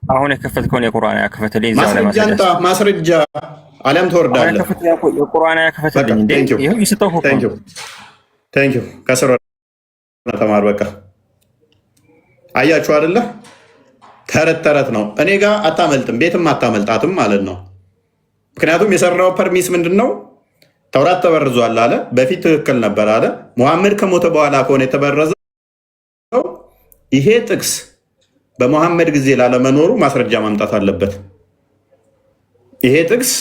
አሁን የከፈትከውን የቁርአን ያከፈተልኝ ማስረጃ አለም ትወርዳለህ። የቁርአን ያከፈተልኝ እንዴ ይሄው ይስተው ሆኖ ቴንክ ዩ ከስራ ተማር። በቃ አያችሁ አይደለ? ተረት ተረት ነው። እኔ ጋር አታመልጥም፣ ቤትም አታመልጣትም ማለት ነው። ምክንያቱም የሰራው ፐርሚስ ምንድን ነው? ተውራት ተበርዟል አለ፣ በፊት ትክክል ነበር አለ። ሙሐመድ ከሞተ በኋላ ከሆነ የተበረዘው ይሄ ጥቅስ በመሐመድ ጊዜ ላለመኖሩ ማስረጃ ማምጣት አለበት። ይሄ ጥቅስ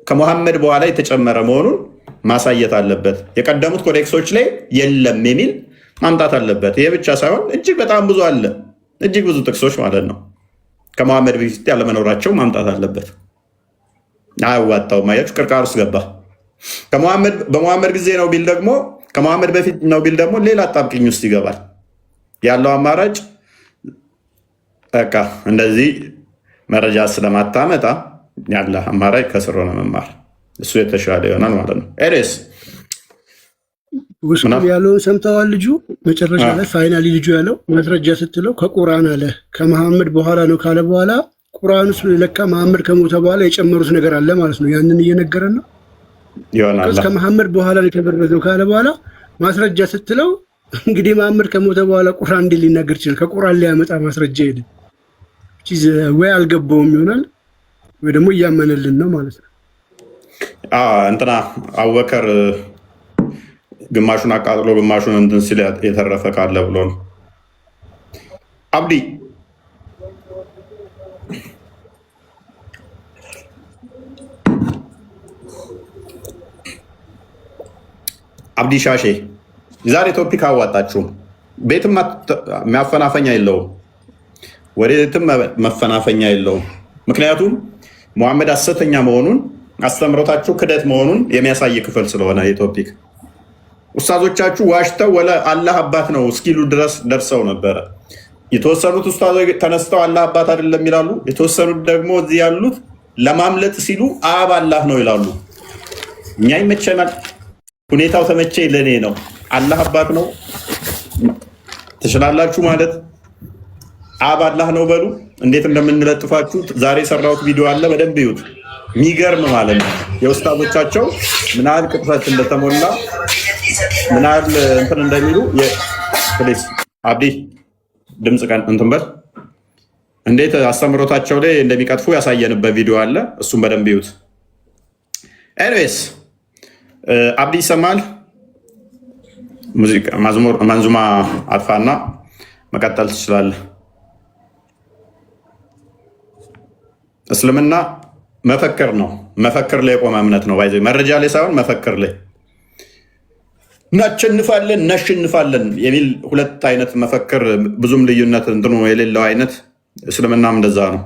ከመሐመድ በኋላ የተጨመረ መሆኑን ማሳየት አለበት። የቀደሙት ኮዴክሶች ላይ የለም የሚል ማምጣት አለበት። ይሄ ብቻ ሳይሆን እጅግ በጣም ብዙ አለ፣ እጅግ ብዙ ጥቅሶች ማለት ነው ከመሐመድ በፊት ያለመኖራቸው ማምጣት አለበት። አያዋጣውም። አያችሁ፣ ቅርቃር ውስጥ ገባ። በመሐመድ ጊዜ ነው ቢል ደግሞ ከመሐመድ በፊት ነው ቢል ደግሞ ሌላ አጣብቅኝ ውስጥ ይገባል። ያለው አማራጭ በቃ እንደዚህ መረጃ ስለማታመጣ ያለ አማራጭ ከስር ሆነ መማር እሱ የተሻለ ይሆናል ማለት ነው። ኤሬስ ውስጥ ያለውን ሰምተዋል። ልጁ መጨረሻ ላይ ፋይናሊ ልጁ ያለው ማስረጃ ስትለው ከቁርአን አለ ከመሐመድ በኋላ ነው ካለ በኋላ ቁርአን ውስጥ ለካ መሐመድ ከሞተ በኋላ የጨመሩት ነገር አለ ማለት ነው። ያንን እየነገረን ነው ይሆናል። ከመሐመድ በኋላ ነው የተበረዘው ካለ በኋላ ማስረጃ ስትለው እንግዲህ መሐመድ ከሞተ በኋላ ቁርአን እንዴት ሊናገር ይችላል? ከቁርአን ላይ ያመጣ ማስረጃ ሄደ ወይ አልገባውም ይሆናል ወይ ደግሞ እያመነልን ነው ማለት ነው። እንትና አቡበከር ግማሹን አቃጥሎ ግማሹን እንትን ሲል የተረፈ ካለ ብሎ ነው። አብዲ ሻሼ ዛሬ ቶፒክ አዋጣችሁም። ቤትም ማፈናፈኛ የለውም፣ ወዴትም መፈናፈኛ የለውም። ምክንያቱም ሙሐመድ ሐሰተኛ መሆኑን አስተምሮታችሁ ክደት መሆኑን የሚያሳይ ክፍል ስለሆነ የቶፒክ ኡስታዞቻችሁ ዋሽተው ወለ አላህ አባት ነው እስኪሉ ድረስ ደርሰው ነበረ። የተወሰኑት ኡስታዞች ተነስተው አላህ አባት አይደለም ይላሉ። የተወሰኑት ደግሞ እዚህ ያሉት ለማምለጥ ሲሉ አብ አላህ ነው ይላሉ። እኛ ይመቸናል፣ ሁኔታው ተመቸኝ፣ ለኔ ነው። አላህ አባት ነው ትችላላችሁ ማለት አብ አላህ ነው በሉ። እንዴት እንደምንለጥፋችሁ ዛሬ የሰራሁት ቪዲዮ አለ፣ በደንብ ይዩት። የሚገርም ማለት ነው የኡስታዞቻቸው ምን ያህል ቅጥፈት እንደተሞላ ምን ያህል እንትን እንደሚሉ ፕሊስ አብዲ ድምፅ ቀን እንትን በል እንዴት አስተምሮታቸው ላይ እንደሚቀጥፉ ያሳየንበት ቪዲዮ አለ። እሱም በደንብ ይዩት። ኤኒዌይስ አብዲ ይሰማል። ሙዚቃ መንዙማ አጥፋና መቀጠል ትችላለህ። እስልምና መፈክር ነው። መፈክር ላይ የቆመ እምነት ነው። ባይዘ መረጃ ላይ ሳይሆን መፈክር ላይ እናሸንፋለን የሚል ሁለት አይነት መፈክር ብዙም ልዩነት እንትኑ የሌለው አይነት እስልምናም እንደዛ ነው።